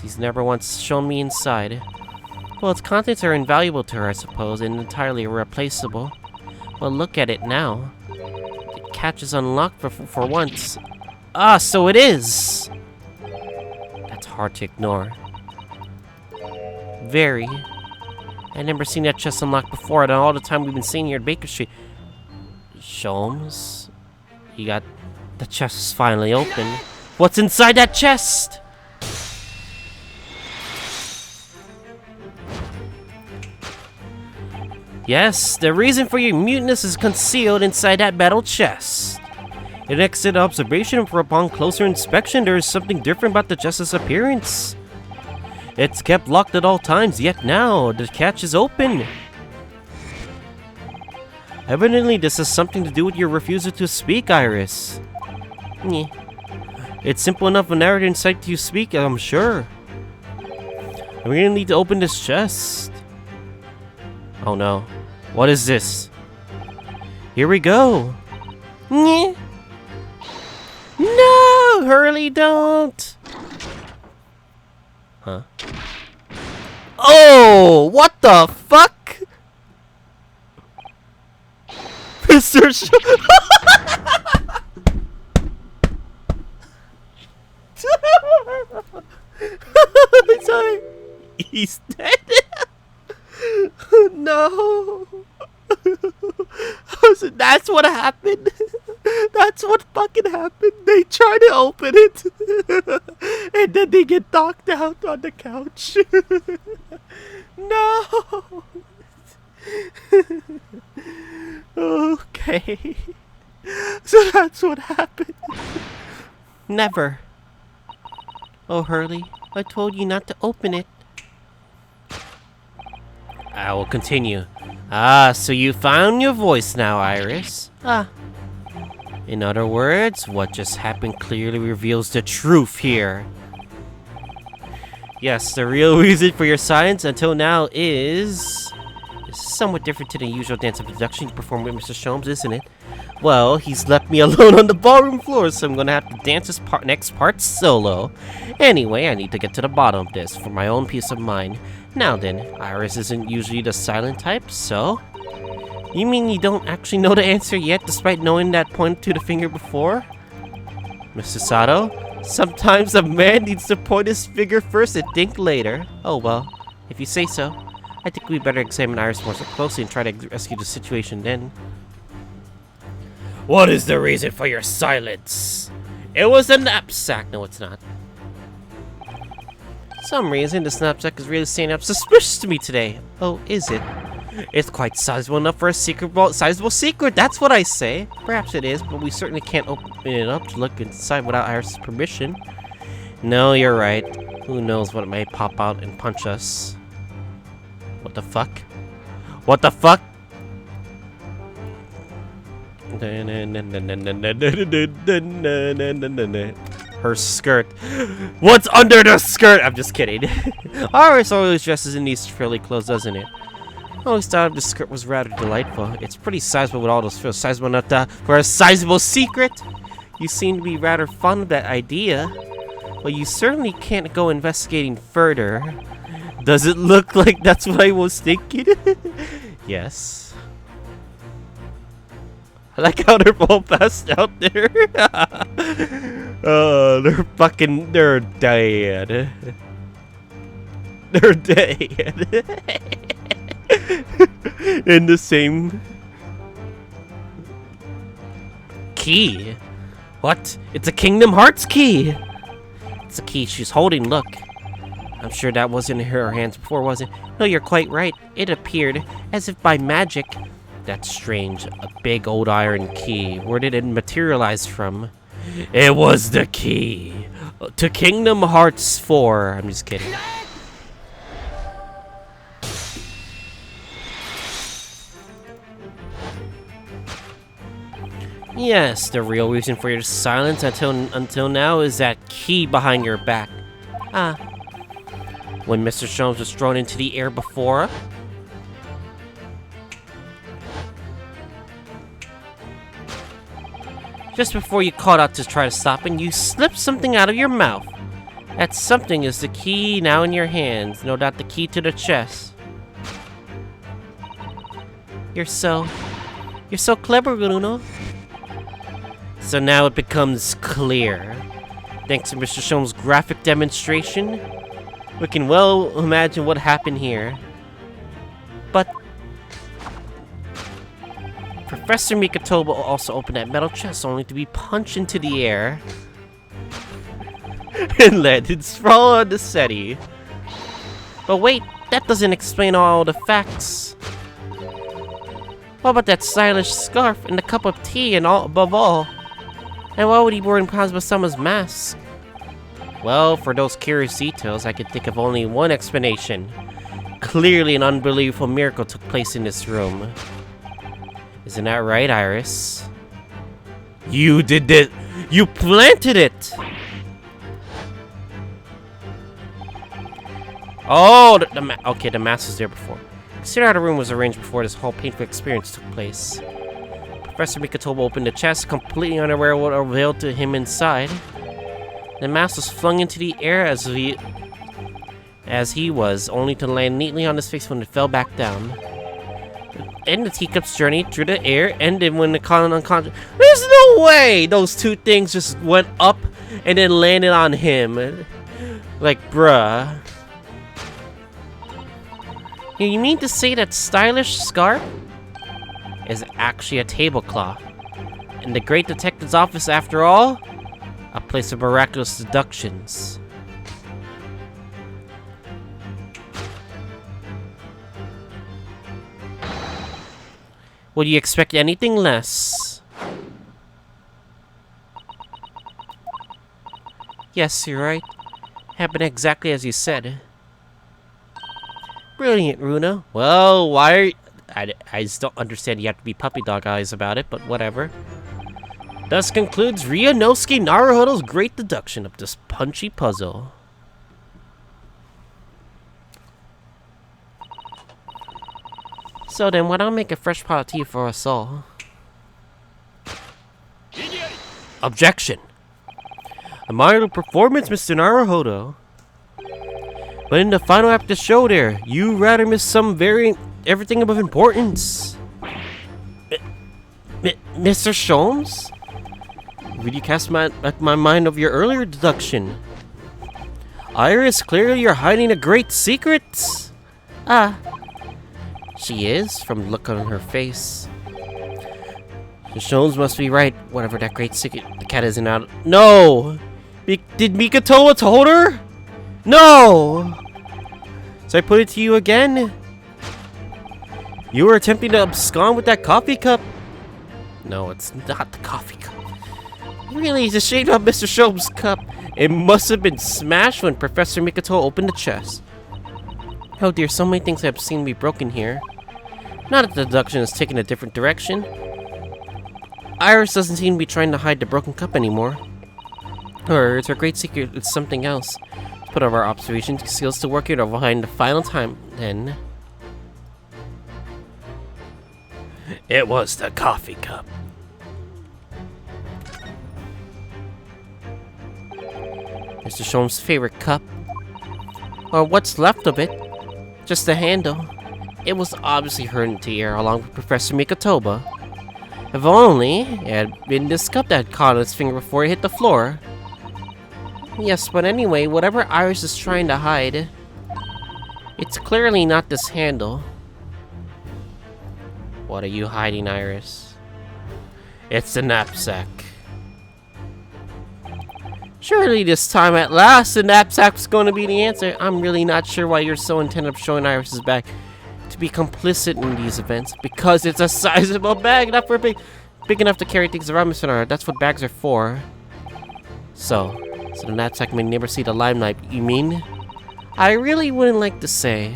She's never once shown me inside. Well, its contents are invaluable to her, I suppose, and entirely irreplaceable. Well, look at it now. The catch is unlocked for once. Ah, so it is! That's hard to ignore. Very. I've never seen that chest unlocked before, and all the time we've been staying here at Baker Street. Sholmes? You got... The chest is finally open. What's inside that chest? Yes, the reason for your muteness is concealed inside that metal chest. An exit observation, for upon closer inspection, there is something different about the chest's appearance. It's kept locked at all times, yet now the catch is open. Evidently, this has something to do with your refusal to speak, Iris. Yeah. It's simple enough a narrative insight to you speak, I'm sure. I'm gonna need to open this chest. Oh no. What is this? Here we go. Yeah. No! Hurley, don't! Huh? Oh! What the fuck? Mr. Sorry. He's dead. No. So that's what happened. That's what fucking happened. They try to open it, and then they get knocked out on the couch. No. Okay. So that's what happened. Never. Oh, Hurley, I told you not to open it. I will continue. Ah, so you found your voice now, Iris. Ah. In other words, what just happened clearly reveals the truth here. Yes, the real reason for your silence until now is somewhat different to the usual dance of deduction you perform with Mr. Sholmes, isn't it? Well, he's left me alone on the ballroom floor, so I'm gonna have to dance this next part solo. Anyway, I need to get to the bottom of this for my own peace of mind. Now then, Iris isn't usually the silent type, so... You mean you don't actually know the answer yet, despite knowing that point to the finger before? Mr. Sato, sometimes a man needs to point his finger first and think later. Oh well, if you say so. I think we better examine Iris more closely and try to rescue the situation then. What is the reason for your silence? It was a knapsack. No, it's not. For some reason, the knapsack is really standing up suspicious to me today. Oh, is it? It's quite sizable enough for a sizable secret, that's what I say. Perhaps it is, but we certainly can't open it up to look inside without Iris' permission. No, you're right. Who knows what may pop out and punch us. What the fuck? What the fuck? Her skirt. What's under the skirt? I'm just kidding. Iris always dresses in these frilly clothes, doesn't it? I always thought the skirt was rather delightful. It's pretty sizable with all those frills. Sizable enough for a sizable secret. You seem to be rather fond of that idea. Well, you certainly can't go investigating further. Does it look like that's what I was thinking? Yes. I like how they're all passed out there. Oh, they're dead. They're dead. In the same key. What? It's a Kingdom Hearts key. It's a key she's holding, look. I'm sure that wasn't in her hands before, was it? No, you're quite right. It appeared as if by magic. That's strange. A big old iron key. Where did it materialize from? It was the key to Kingdom Hearts 4. I'm just kidding. Yes, the real reason for your silence until now is that key behind your back. Ah. When Mr. Sholmes was thrown into the air before, just before you called out to try to stop him, you slipped something out of your mouth. That something is the key now in your hands. No doubt the key to the chest. You're so clever, Bruno. So now it becomes clear. Thanks to Mr. Sholmes' graphic demonstration, we can well imagine what happened here. But Professor Mikotoba also opened that metal chest only to be punched into the air and landed sprawl on the settee. But wait, that doesn't explain all the facts. What about that stylish scarf and the cup of tea and all above all? And why would he wear Cosmo-sama's mask? Well, for those curious details, I could think of only one explanation. Clearly an unbelievable miracle took place in this room. Isn't that right, Iris? You did it! You planted it! Oh, okay, the mask was there before. Consider how the room was arranged before this whole painful experience took place. Professor Mikotoba opened the chest, completely unaware of what availed to him inside. The mask was flung into the air as he was, only to land neatly on his face when it fell back down. And the teacup's journey through the air ended when the unconscious. There's no way those two things just went up and then landed on him. Like, bruh. You mean to say that stylish scarf is actually a tablecloth? In the great detective's office, after all? A place of miraculous deductions. Would you expect anything less? Yes, you're right. Happened exactly as you said. Brilliant, Runa. Well, why are I just don't understand you have to be puppy dog eyes about it, but whatever. Thus concludes Ryunosuke Naruhodo's great deduction of this punchy puzzle. So then, why don't I make a fresh pot of tea for us all? Objection! Admire the performance, Mr. Naruhodo. But in the final act of the show there, you rather miss everything of importance. Mr. Sholmes? Would you cast my mind of your earlier deduction? Iris, clearly you're hiding a great secret. Ah. She is, from the look on her face. The Sholmes must be right, whatever that great secret the cat isn't out. No! Did Mikotoba told her? No! So I put it to you again? You were attempting to abscond with that coffee cup? No, it's not the coffee cup. Really, it's a shame about Mr. Sholmes' cup. It must have been smashed when Professor Mikotoba opened the chest. Oh dear, so many things have seemed to be broken here. Now that the deduction has taken a different direction. Iris doesn't seem to be trying to hide the broken cup anymore. Or it's her great secret, it's something else. Let's put our observation skills to work here to find the final time, then. It was the coffee cup. Mr. Sholmes' favorite cup. Or what's left of it. Just the handle. It was obviously hurting to ear along with Professor Mikotoba. If only it had been this cup that had caught on his finger before it hit the floor. Yes, but anyway, whatever Iris is trying to hide, it's clearly not this handle. What are you hiding, Iris? It's the knapsack. Surely this time at last, the knapsack's going to be the answer. I'm really not sure why you're so intent on showing Iris's bag to be complicit in these events. Because it's a sizable bag, not for big enough to carry things around, Mr. Nara. That's what bags are for. So the knapsack may never see the limelight, you mean? I really wouldn't like to say.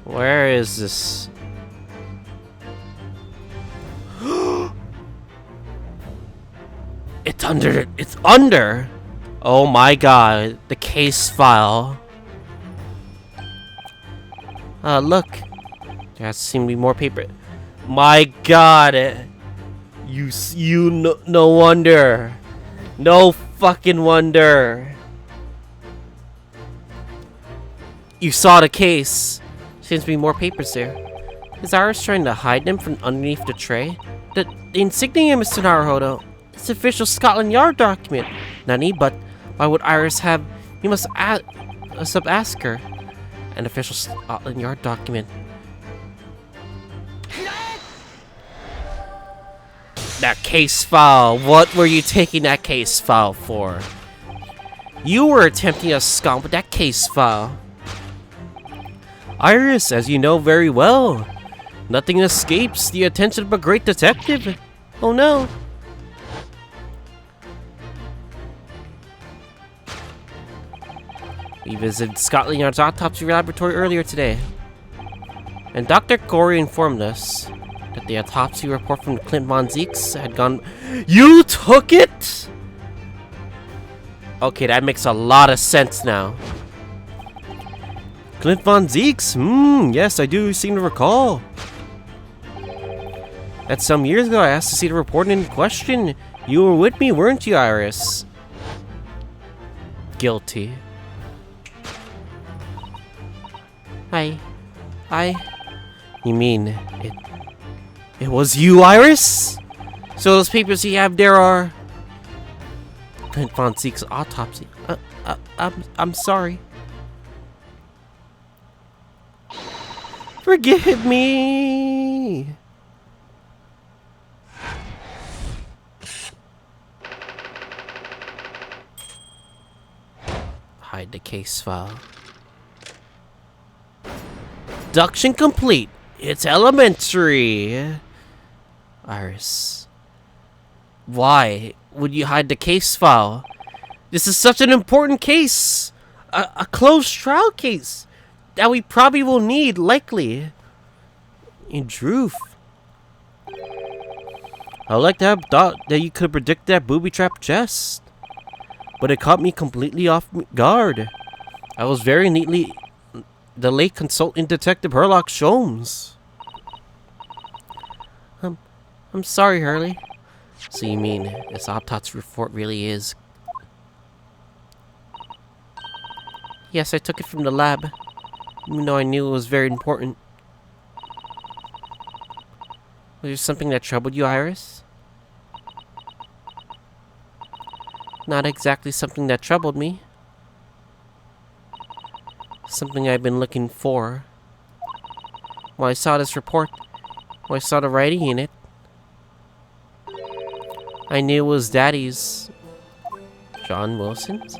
Where is this? It's under. It's under. Oh my god, the case file. Look. There has to seem to be more paper. My god. No wonder. No fucking wonder. You saw the case. Seems to be more papers there. Is Iris trying to hide them from underneath the tray? The insignia, Mr. Naruhodo. It's an official Scotland Yard document. Nani, but why would Iris have... You must ask her. An official Scotland Yard document. That case file. What were you taking that case file for? You were attempting to scam with that case file. Iris, as you know very well, nothing escapes the attention of a great detective. Oh no. We visited Scotland Yard's autopsy laboratory earlier today, and Dr. Corey informed us that the autopsy report from Clint Von Zeeks had gone... You took it?! Okay, that makes a lot of sense now. Clint Von Zeeks? Yes, I do seem to recall. That's some years ago I asked to see the report in question. You were with me, weren't you, Iris? Guilty. You mean, it was you, Iris? So those papers you have there are... Clint Von Zeek's autopsy. I'm sorry. Forgive me! Hide the case file. Deduction complete. It's elementary. Iris. Why would you hide the case file? This is such an important case. A closed trial case that we probably will need, likely. In truth. I would like to have thought that you could predict that booby-trapped chest. But it caught me completely off guard. I was very neatly the late consultant detective Herlock Sholmes. I'm sorry, Hurley. So you mean this autopsy report really is... Yes, I took it from the lab. Even though I knew it was very important. Was there something that troubled you, Iris? Not exactly something that troubled me. Something I've been looking for. When I saw this report, when I saw the writing in it, I knew it was Daddy's. John Wilson's?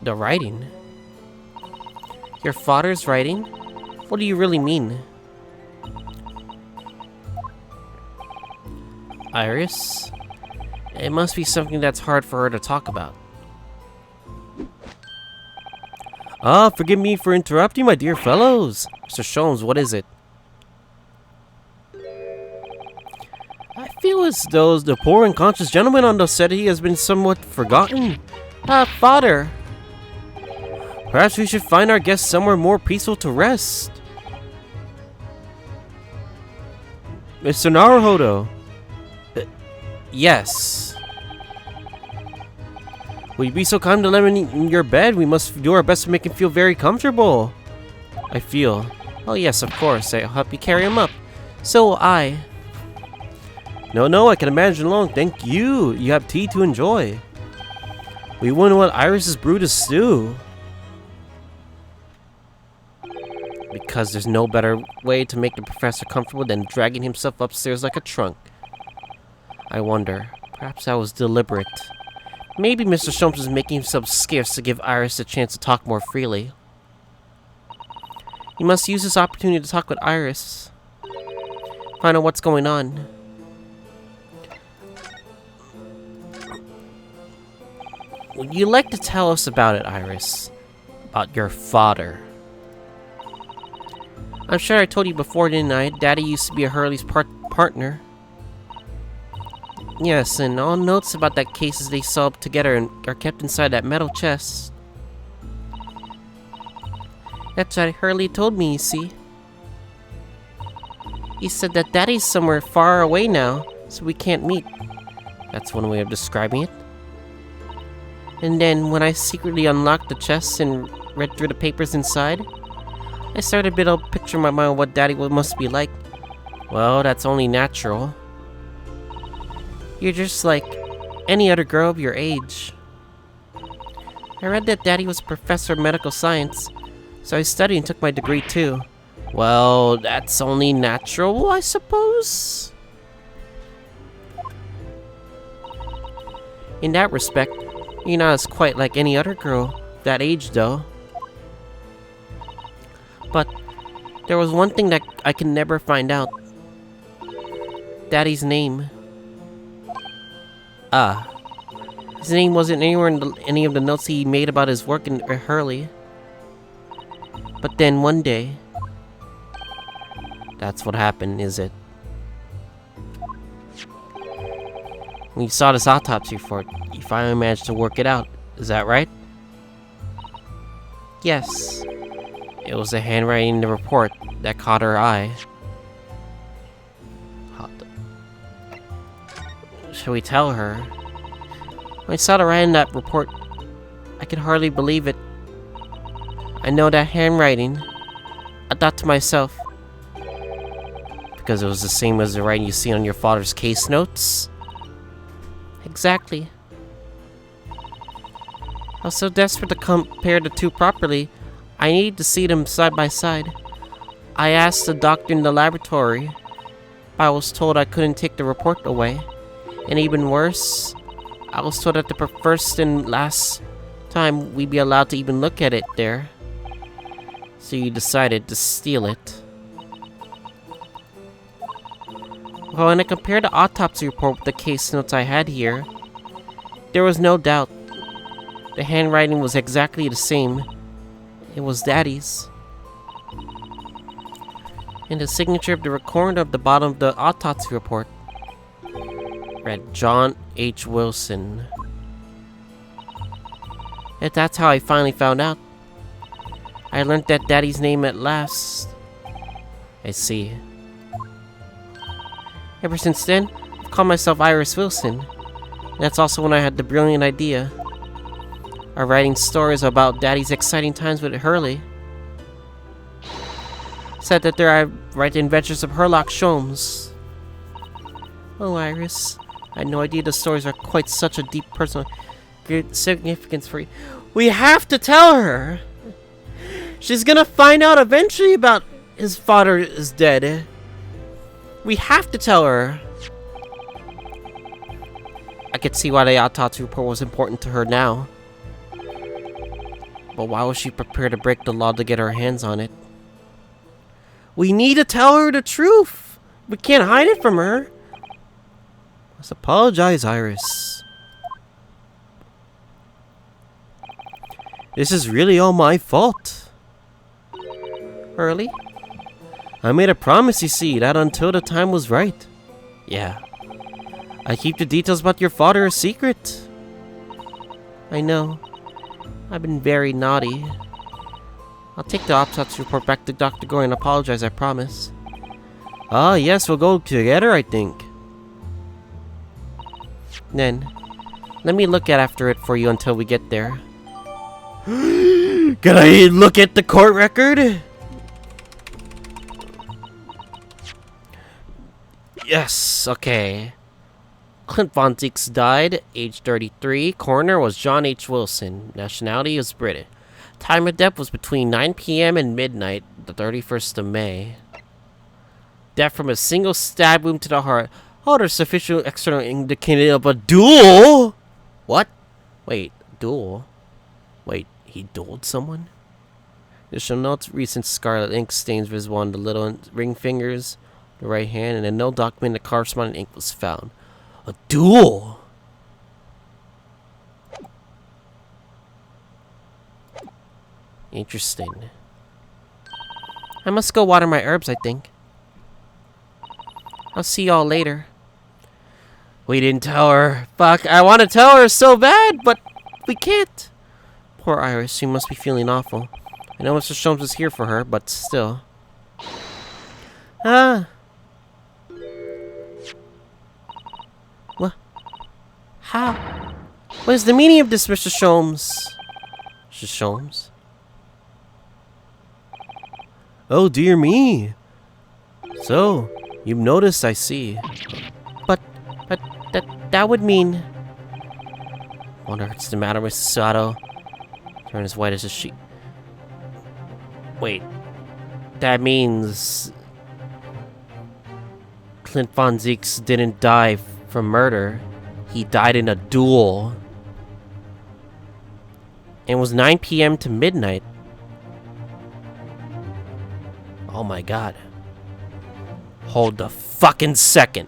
The writing? Your father's writing? What do you really mean? Iris? It must be something that's hard for her to talk about. Forgive me for interrupting, my dear fellows. Mr. Sholmes, what is it? I feel as though the poor unconscious gentleman on the settee has been somewhat forgotten. Father. Perhaps we should find our guest somewhere more peaceful to rest. Mr. Naruhodo. Yes. Will you be so kind to let him in your bed? We must do our best to make him feel very comfortable. I feel. Oh yes, of course. I'll help you carry him up. So will I. No, I can imagine alone. Thank you. You have tea to enjoy. We wonder what Iris has brewed to stew. Because there's no better way to make the professor comfortable than dragging himself upstairs like a trunk. I wonder. Perhaps that was deliberate. Maybe Mr. Shumps is making himself scarce to give Iris a chance to talk more freely. You must use this opportunity to talk with Iris. Find out what's going on. Would you like to tell us about it, Iris? About your father? I'm sure I told you before, didn't I? Daddy used to be a Hurley's partner. Yes, and all notes about that cases they solved together and are kept inside that metal chest. That's what Hurley told me, you see. He said that Daddy's somewhere far away now, so we can't meet. That's one way of describing it. And then, when I secretly unlocked the chest and read through the papers inside, I started to build a picture in my mind of what Daddy must be like. Well, that's only natural. You're just like any other girl of your age. I read that Daddy was a professor of medical science, so I studied and took my degree too. Well, that's only natural, I suppose? In that respect, you're not as quite like any other girl that age, though. But there was one thing that I can never find out. Daddy's name. His name wasn't anywhere in any of the notes he made about his work in Hurley. But then one day... That's what happened, is it? When you saw this autopsy report, you finally managed to work it out. Is that right? Yes. It was the handwriting in the report that caught her eye. Shall we tell her? When I saw the writing in that report, I could hardly believe it. I know that handwriting. I thought to myself, because it was the same as the writing you see on your father's case notes? Exactly. I was so desperate to compare the two properly, I needed to see them side by side. I asked the doctor in the laboratory, but I was told I couldn't take the report away. And even worse, I was told that the first and last time we'd be allowed to even look at it there. So you decided to steal it. Well, when I compared the autopsy report with the case notes I had here, there was no doubt. The handwriting was exactly the same. It was Daddy's. And the signature of the recorder at the bottom of the autopsy report read John H. Wilson. And that's how I finally found out. I learned that Daddy's name at last. I see. Ever since then, I've called myself Iris Wilson. And that's also when I had the brilliant idea of writing stories about Daddy's exciting times with Hurley. Said that there I write the adventures of Herlock Sholmes. Oh, Iris, I had no idea the stories are quite such a deep personal significance for you. We have to tell her! She's gonna find out eventually about his father is dead. We have to tell her. I could see why the autopsy report was important to her now. But why was she prepared to break the law to get her hands on it? We need to tell her the truth. We can't hide it from her. Let's apologize, Iris. This is really all my fault. Hurley? I made a promise, you see, that until the time was right. Yeah. I keep the details about your father a secret. I know. I've been very naughty. I'll take the autopsy report back to Dr. Gore and apologize, I promise. Ah, yes, we'll go together, I think. Then, let me look after it for you until we get there. Can I look at the court record? Yes, okay. Clint Von Zieks died, age 33. Coroner was John H. Wilson. Nationality was British. Time of death was between 9 p.m. and midnight, the 31st of May. Death from a single stab wound to the heart. Oh, there's sufficient external indicator of a duel? What? Wait, duel? Wait, he dueled someone? Additional notes, recent scarlet ink stains visible on the little ring fingers, the right hand, and in no document the corresponding ink was found. A duel? Interesting. I must go water my herbs, I think. I'll see y'all later. We didn't tell her. Fuck, I want to tell her so bad, but we can't. Poor Iris, she must be feeling awful. I know Mr. Sholmes is here for her, but still. Ah. What? How? What is the meaning of this, Mr. Sholmes? Mr. Sholmes? Oh, dear me. So, you've noticed, I see. But that would mean... Wonder what's the matter with Sato. Turn as white as a sheet. Wait. That means... Clint Von Zieks didn't die from murder. He died in a duel. And it was 9 p.m. to midnight. Oh my god. Hold the fucking second.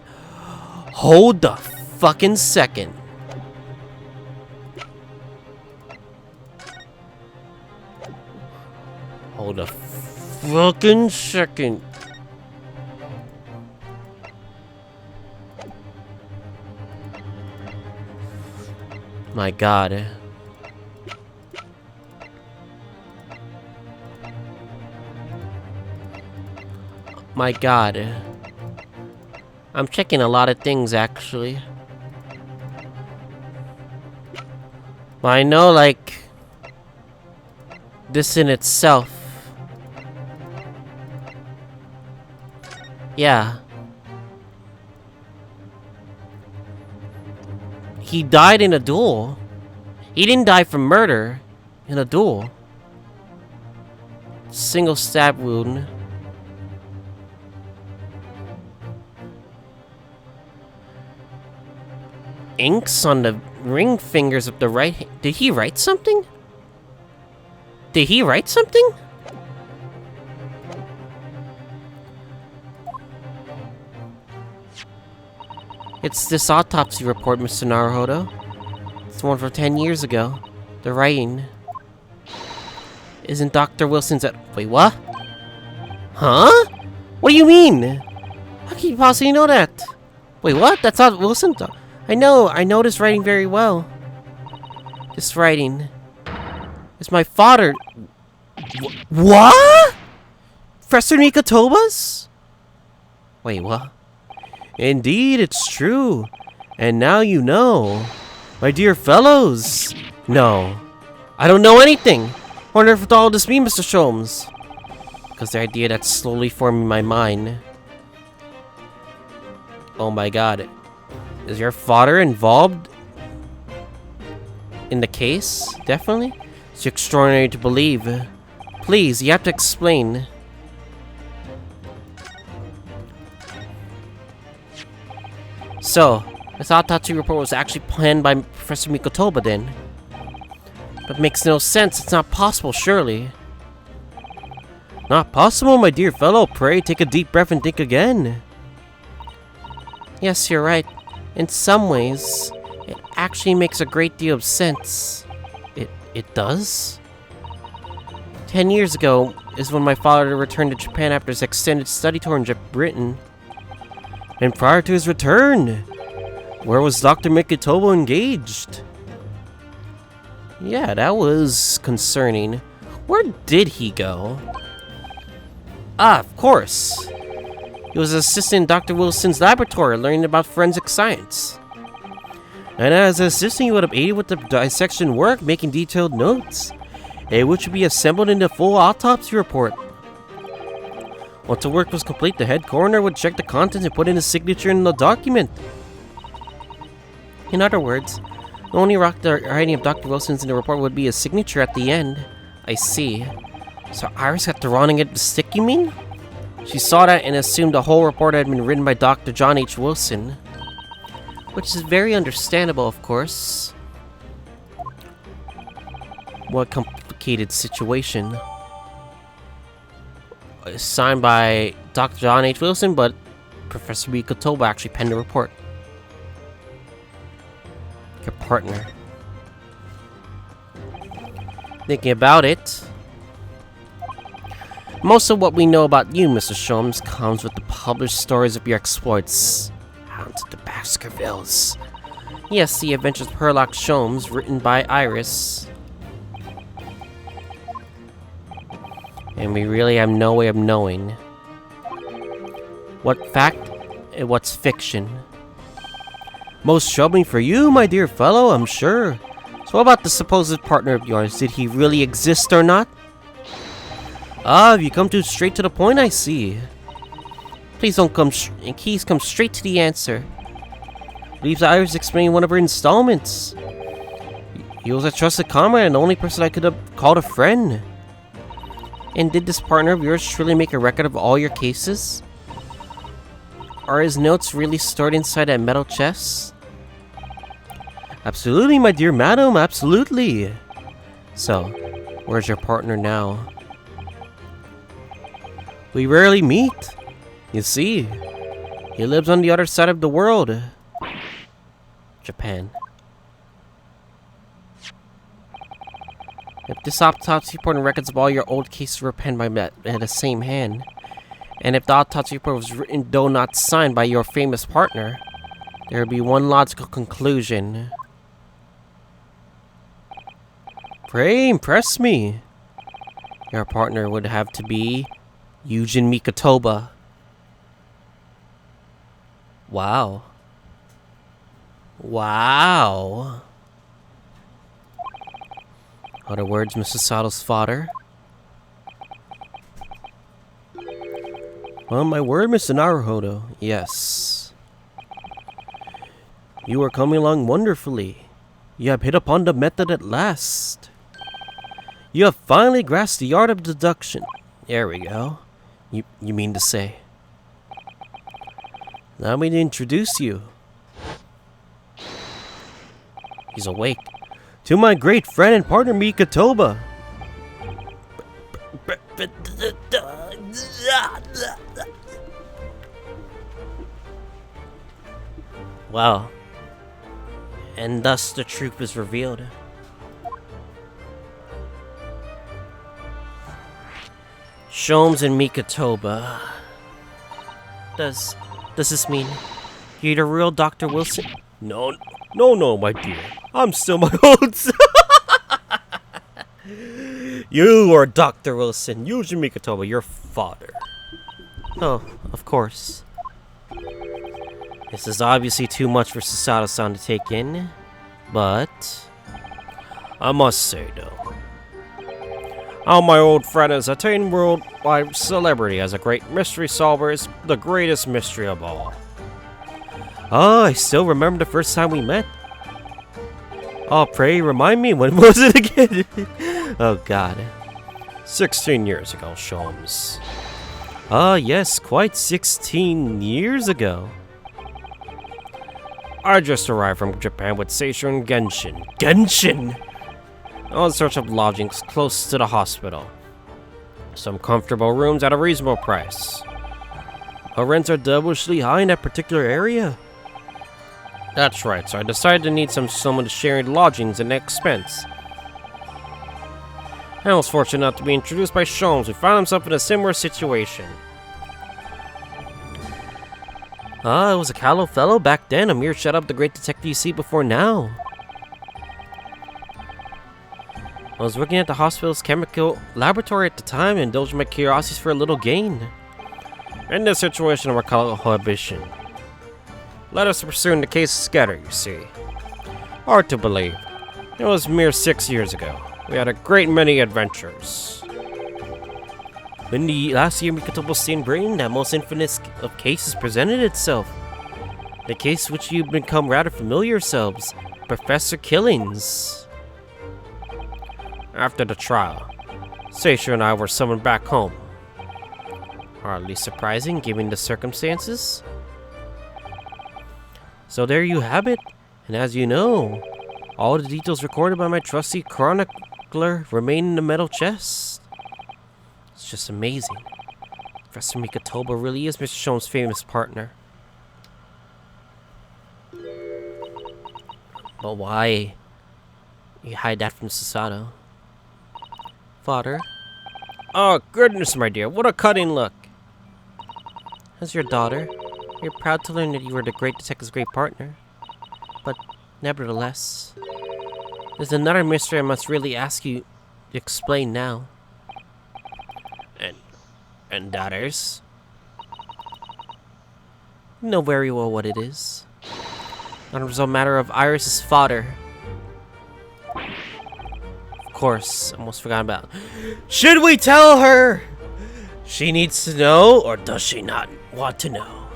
Hold the fucking second. Hold the fucking second. My god. My god. I'm checking a lot of things, actually. I know, like... this in itself. Yeah. He died in a duel. He didn't die from murder. In a duel. Single stab wound. Inks on the ring fingers of the right hand. Did he write something? Did he write something? It's this autopsy report, Mr. Naruhodo. It's the one from 10 years ago. The writing. Isn't Dr. Wilson's at... Wait, what? Huh? What do you mean? How can you possibly know that? Wait, what? That's not Wilson? I know this writing very well. This writing. It's my father. What? Professor Mikotoba's? Wait, what? Indeed, it's true. And now you know. My dear fellows. No. I don't know anything. Wonder if all this means, Mr. Sholmes. Because the idea that's slowly forming my mind. Oh my god. Is your father involved in the case? Definitely. It's extraordinary to believe. Please, you have to explain. So, this autopsy report was actually planned by Professor Mikotoba then. But makes no sense. It's not possible, surely. Not possible, my dear fellow. Pray, take a deep breath and think again. Yes, you're right. In some ways, it actually makes a great deal of sense. It does? 10 years ago is when my father returned to Japan after his extended study tour in Britain. And prior to his return, where was Dr. Mikotoba engaged? Yeah, that was concerning. Where did he go? Ah, of course. He was an assistant in Dr. Wilson's laboratory learning about forensic science. And as an assistant, he would have aided with the dissection work, making detailed notes, which would be assembled into a full autopsy report. Once the work was complete, the head coroner would check the contents and put in his signature in the document. In other words, the only writing of Dr. Wilson's in the report would be his signature at the end. I see. So Iris got the wrong end of the stick, you mean? She saw that and assumed the whole report had been written by Dr. John H. Wilson. Which is very understandable, of course. What a complicated situation. Signed by Dr. John H. Wilson, but Professor Mikotoba actually penned the report. Your partner. Thinking about it, most of what we know about you, Mr. Sholmes, comes with the published stories of your exploits. Hounds of the Baskervilles. Yes, the Adventures of Herlock Sholmes, written by Iris. And we really have no way of knowing what fact and what's fiction. Most troubling for you, my dear fellow, I'm sure. So what about the supposed partner of yours? Did he really exist or not? Ah, you come too straight to the point, I see. Please don't come come straight to the answer. Leaves Iris explaining one of her installments. He was a trusted comrade and the only person I could have called a friend. And did this partner of yours truly make a record of all your cases? Are his notes really stored inside that metal chest? Absolutely, my dear madam, absolutely. So, where's your partner now? We rarely meet. You see, he lives on the other side of the world. Japan. If this autopsy report and records of all your old cases were penned by the same hand, and if the autopsy report was written though not signed by your famous partner, there would be one logical conclusion. Pray impress me. Your partner would have to be Yujin Mikotoba. Wow. Wow. Other words, Mr. Sato's father. Well, my word, Mr. Naruhodo. Yes. You are coming along wonderfully. You have hit upon the method at last. You have finally grasped the art of deduction. There we go. You mean to say. Allow me to introduce you. He's awake. To my great friend and partner, Mikotoba. Wow. And thus the truth is revealed. Sholmes and Mikotoba. Does this mean you're the real Dr. Wilson? No, my dear. I'm still my old son. You are Dr. Wilson, Yuji Mikotoba, your father. Oh, of course. This is obviously too much for Sasato-san to take in, but I must say though, how my old friend has attained worldwide celebrity as a great mystery solver is the greatest mystery of all. Oh, I still remember the first time we met. Oh, pray remind me, when was it again? Oh god. 16 years ago, Sholmes. Ah, yes, quite 16 years ago. I just arrived from Japan with Seisho and Genshin. Genshin! In search of lodgings close to the hospital. Some comfortable rooms at a reasonable price. Our rents are devilishly high in that particular area. That's right, so I decided to need someone to share lodgings and expense. I was fortunate enough to be introduced by Sholmes, who found himself in a similar situation. Ah, it was a callow fellow back then, a mere shadow of the great detective you see before now. I was working at the hospital's chemical laboratory at the time and indulged my curiosities for a little gain. In this situation, we're called prohibition. Let us pursue the case together, you see. Hard to believe. It was mere 6 years ago. We had a great many adventures. In the last year, Mikatobo stayed in Britain, that most infamous of cases presented itself. The case which you've become rather familiar yourselves, Professor Killings. After the trial, Seisha and I were summoned back home. Hardly surprising, given the circumstances. So there you have it, and as you know, all the details recorded by my trusty chronicler remain in the metal chest. It's just amazing. Professor Mikatobo really is Mr. Shone's famous partner. But why you hide that from Susato? Father? Oh, goodness, my dear, what a cutting look. As your daughter, you're proud to learn that you were the great detective's great partner. But, nevertheless, there's another mystery I must really ask you to explain now. And daughters? You know very well what it is. It was a matter of Iris's father. Of course, almost forgot about. Should we tell her? She needs to know, or does she not want to know?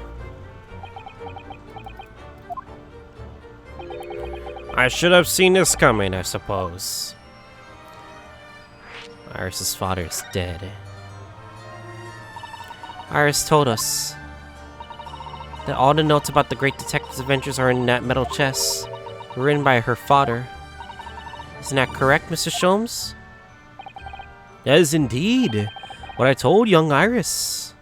I should have seen this coming, I suppose. Iris's father is dead. Iris told us that all the notes about the great detective's adventures are in that metal chest, written by her father. Isn't that correct, Mr. Sholmes? That is indeed what I told young Iris.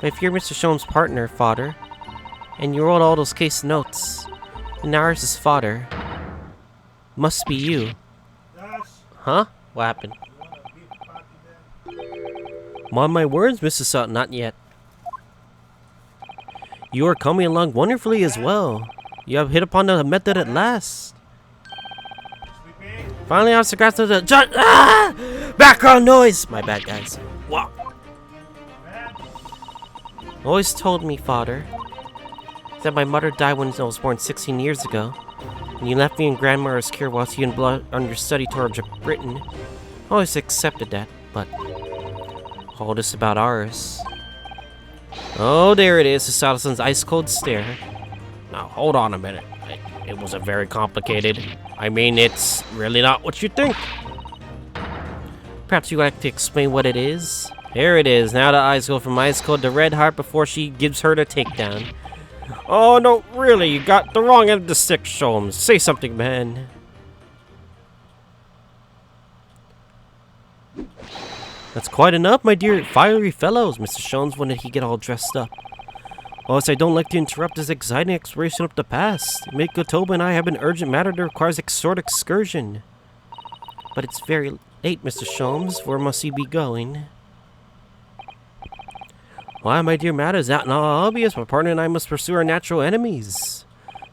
But if you're Mr. Sholmes' partner, father, and you wrote all those case notes, then Iris' father must be you. Huh? What happened? Mind my words, Mrs. Sutton, not yet. You are coming along wonderfully as well. You have hit upon the method at last. Finally, I was grasp of the background noise. My bad, guys. Wow. Always told me, father, that my mother died when I was born 16 years ago, and you left me in grandmother's care whilst you and blood on your study tour of Britain. I always accepted that, but all this about ours. Oh, there it is, Susato's ice-cold stare. Now, hold on a minute. It wasn't very complicated. I mean, it's really not what you think. Perhaps you'd like to explain what it is? Here it is. Now the eyes go from ice-cold to red heart before she gives her the takedown. Oh, no, really, you got the wrong end of the stick, Sholmes. Say something, man. That's quite enough, my dear fiery fellows, Mr. Sholmes. When did he get all dressed up? Also, I don't like to interrupt this exciting exploration of the past. Mikatobo and I have an urgent matter that requires a short excursion. But it's very late, Mr. Sholmes. Where must he be going? Why, my dear madam, is that not obvious? My partner and I must pursue our natural enemies.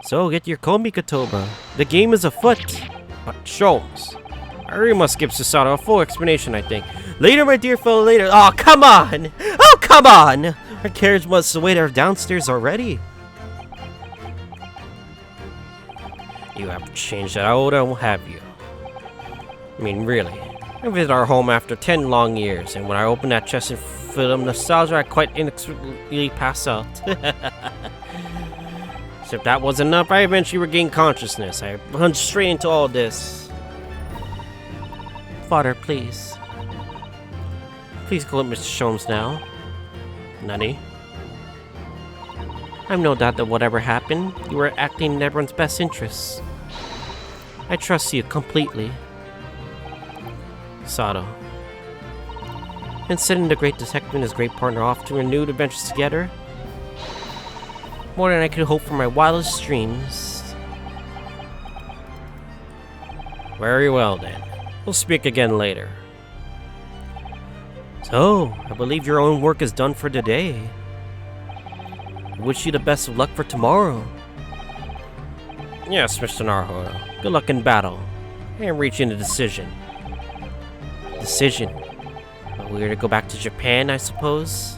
So, get your comb, Mikatobo. The game is afoot. But, Sholmes, I really must give Susato a full explanation, I think. Later, my dear fellow, later. Oh, come on! Oh, come on! Our carriage must wait her downstairs already. You have changed that. Oh, don't have you? I mean, really. I visited our home after 10 long years, and when I opened that chest and filled of nostalgia, I quite inexplicably passed out. So if that wasn't enough, I eventually regained consciousness. I plunged straight into all this. Father, please. Please call up Mr. Sholmes now. Nutty. I've no doubt that whatever happened, you were acting in everyone's best interests. I trust you completely. Sato. And sending the great detective and his great partner off to renewed adventures together. More than I could hope for my wildest dreams. Very well then. We'll speak again later. So, I believe your own work is done for today. I wish you the best of luck for tomorrow. Yes, Mr. Naruto. Good luck in battle, and reaching a decision. decision. We're gonna go back to Japan, I suppose.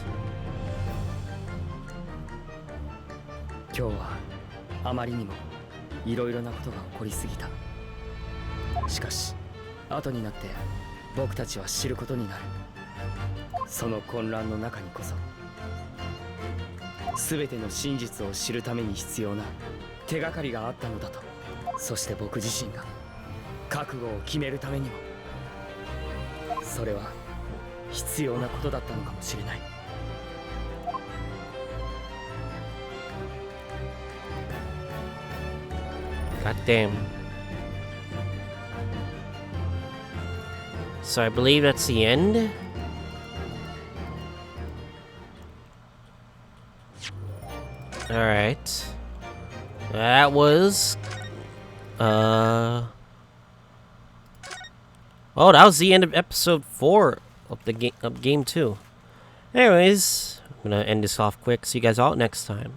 今日はあまりにもいろいろなことが起こりすぎた。しかし後になって僕たちは知ることになる。その混乱の中にこそ全ての真実を知るために必要な手がかりがあったのだと。そして僕自身が覚悟を決めるためにもそれは必要なことだったのかもしれない。God damn. So I believe that's the end. Alright. That was... Oh, that was the end of episode 4 of the game, of game 2. Anyways, I'm gonna end this off quick. See you guys all next time.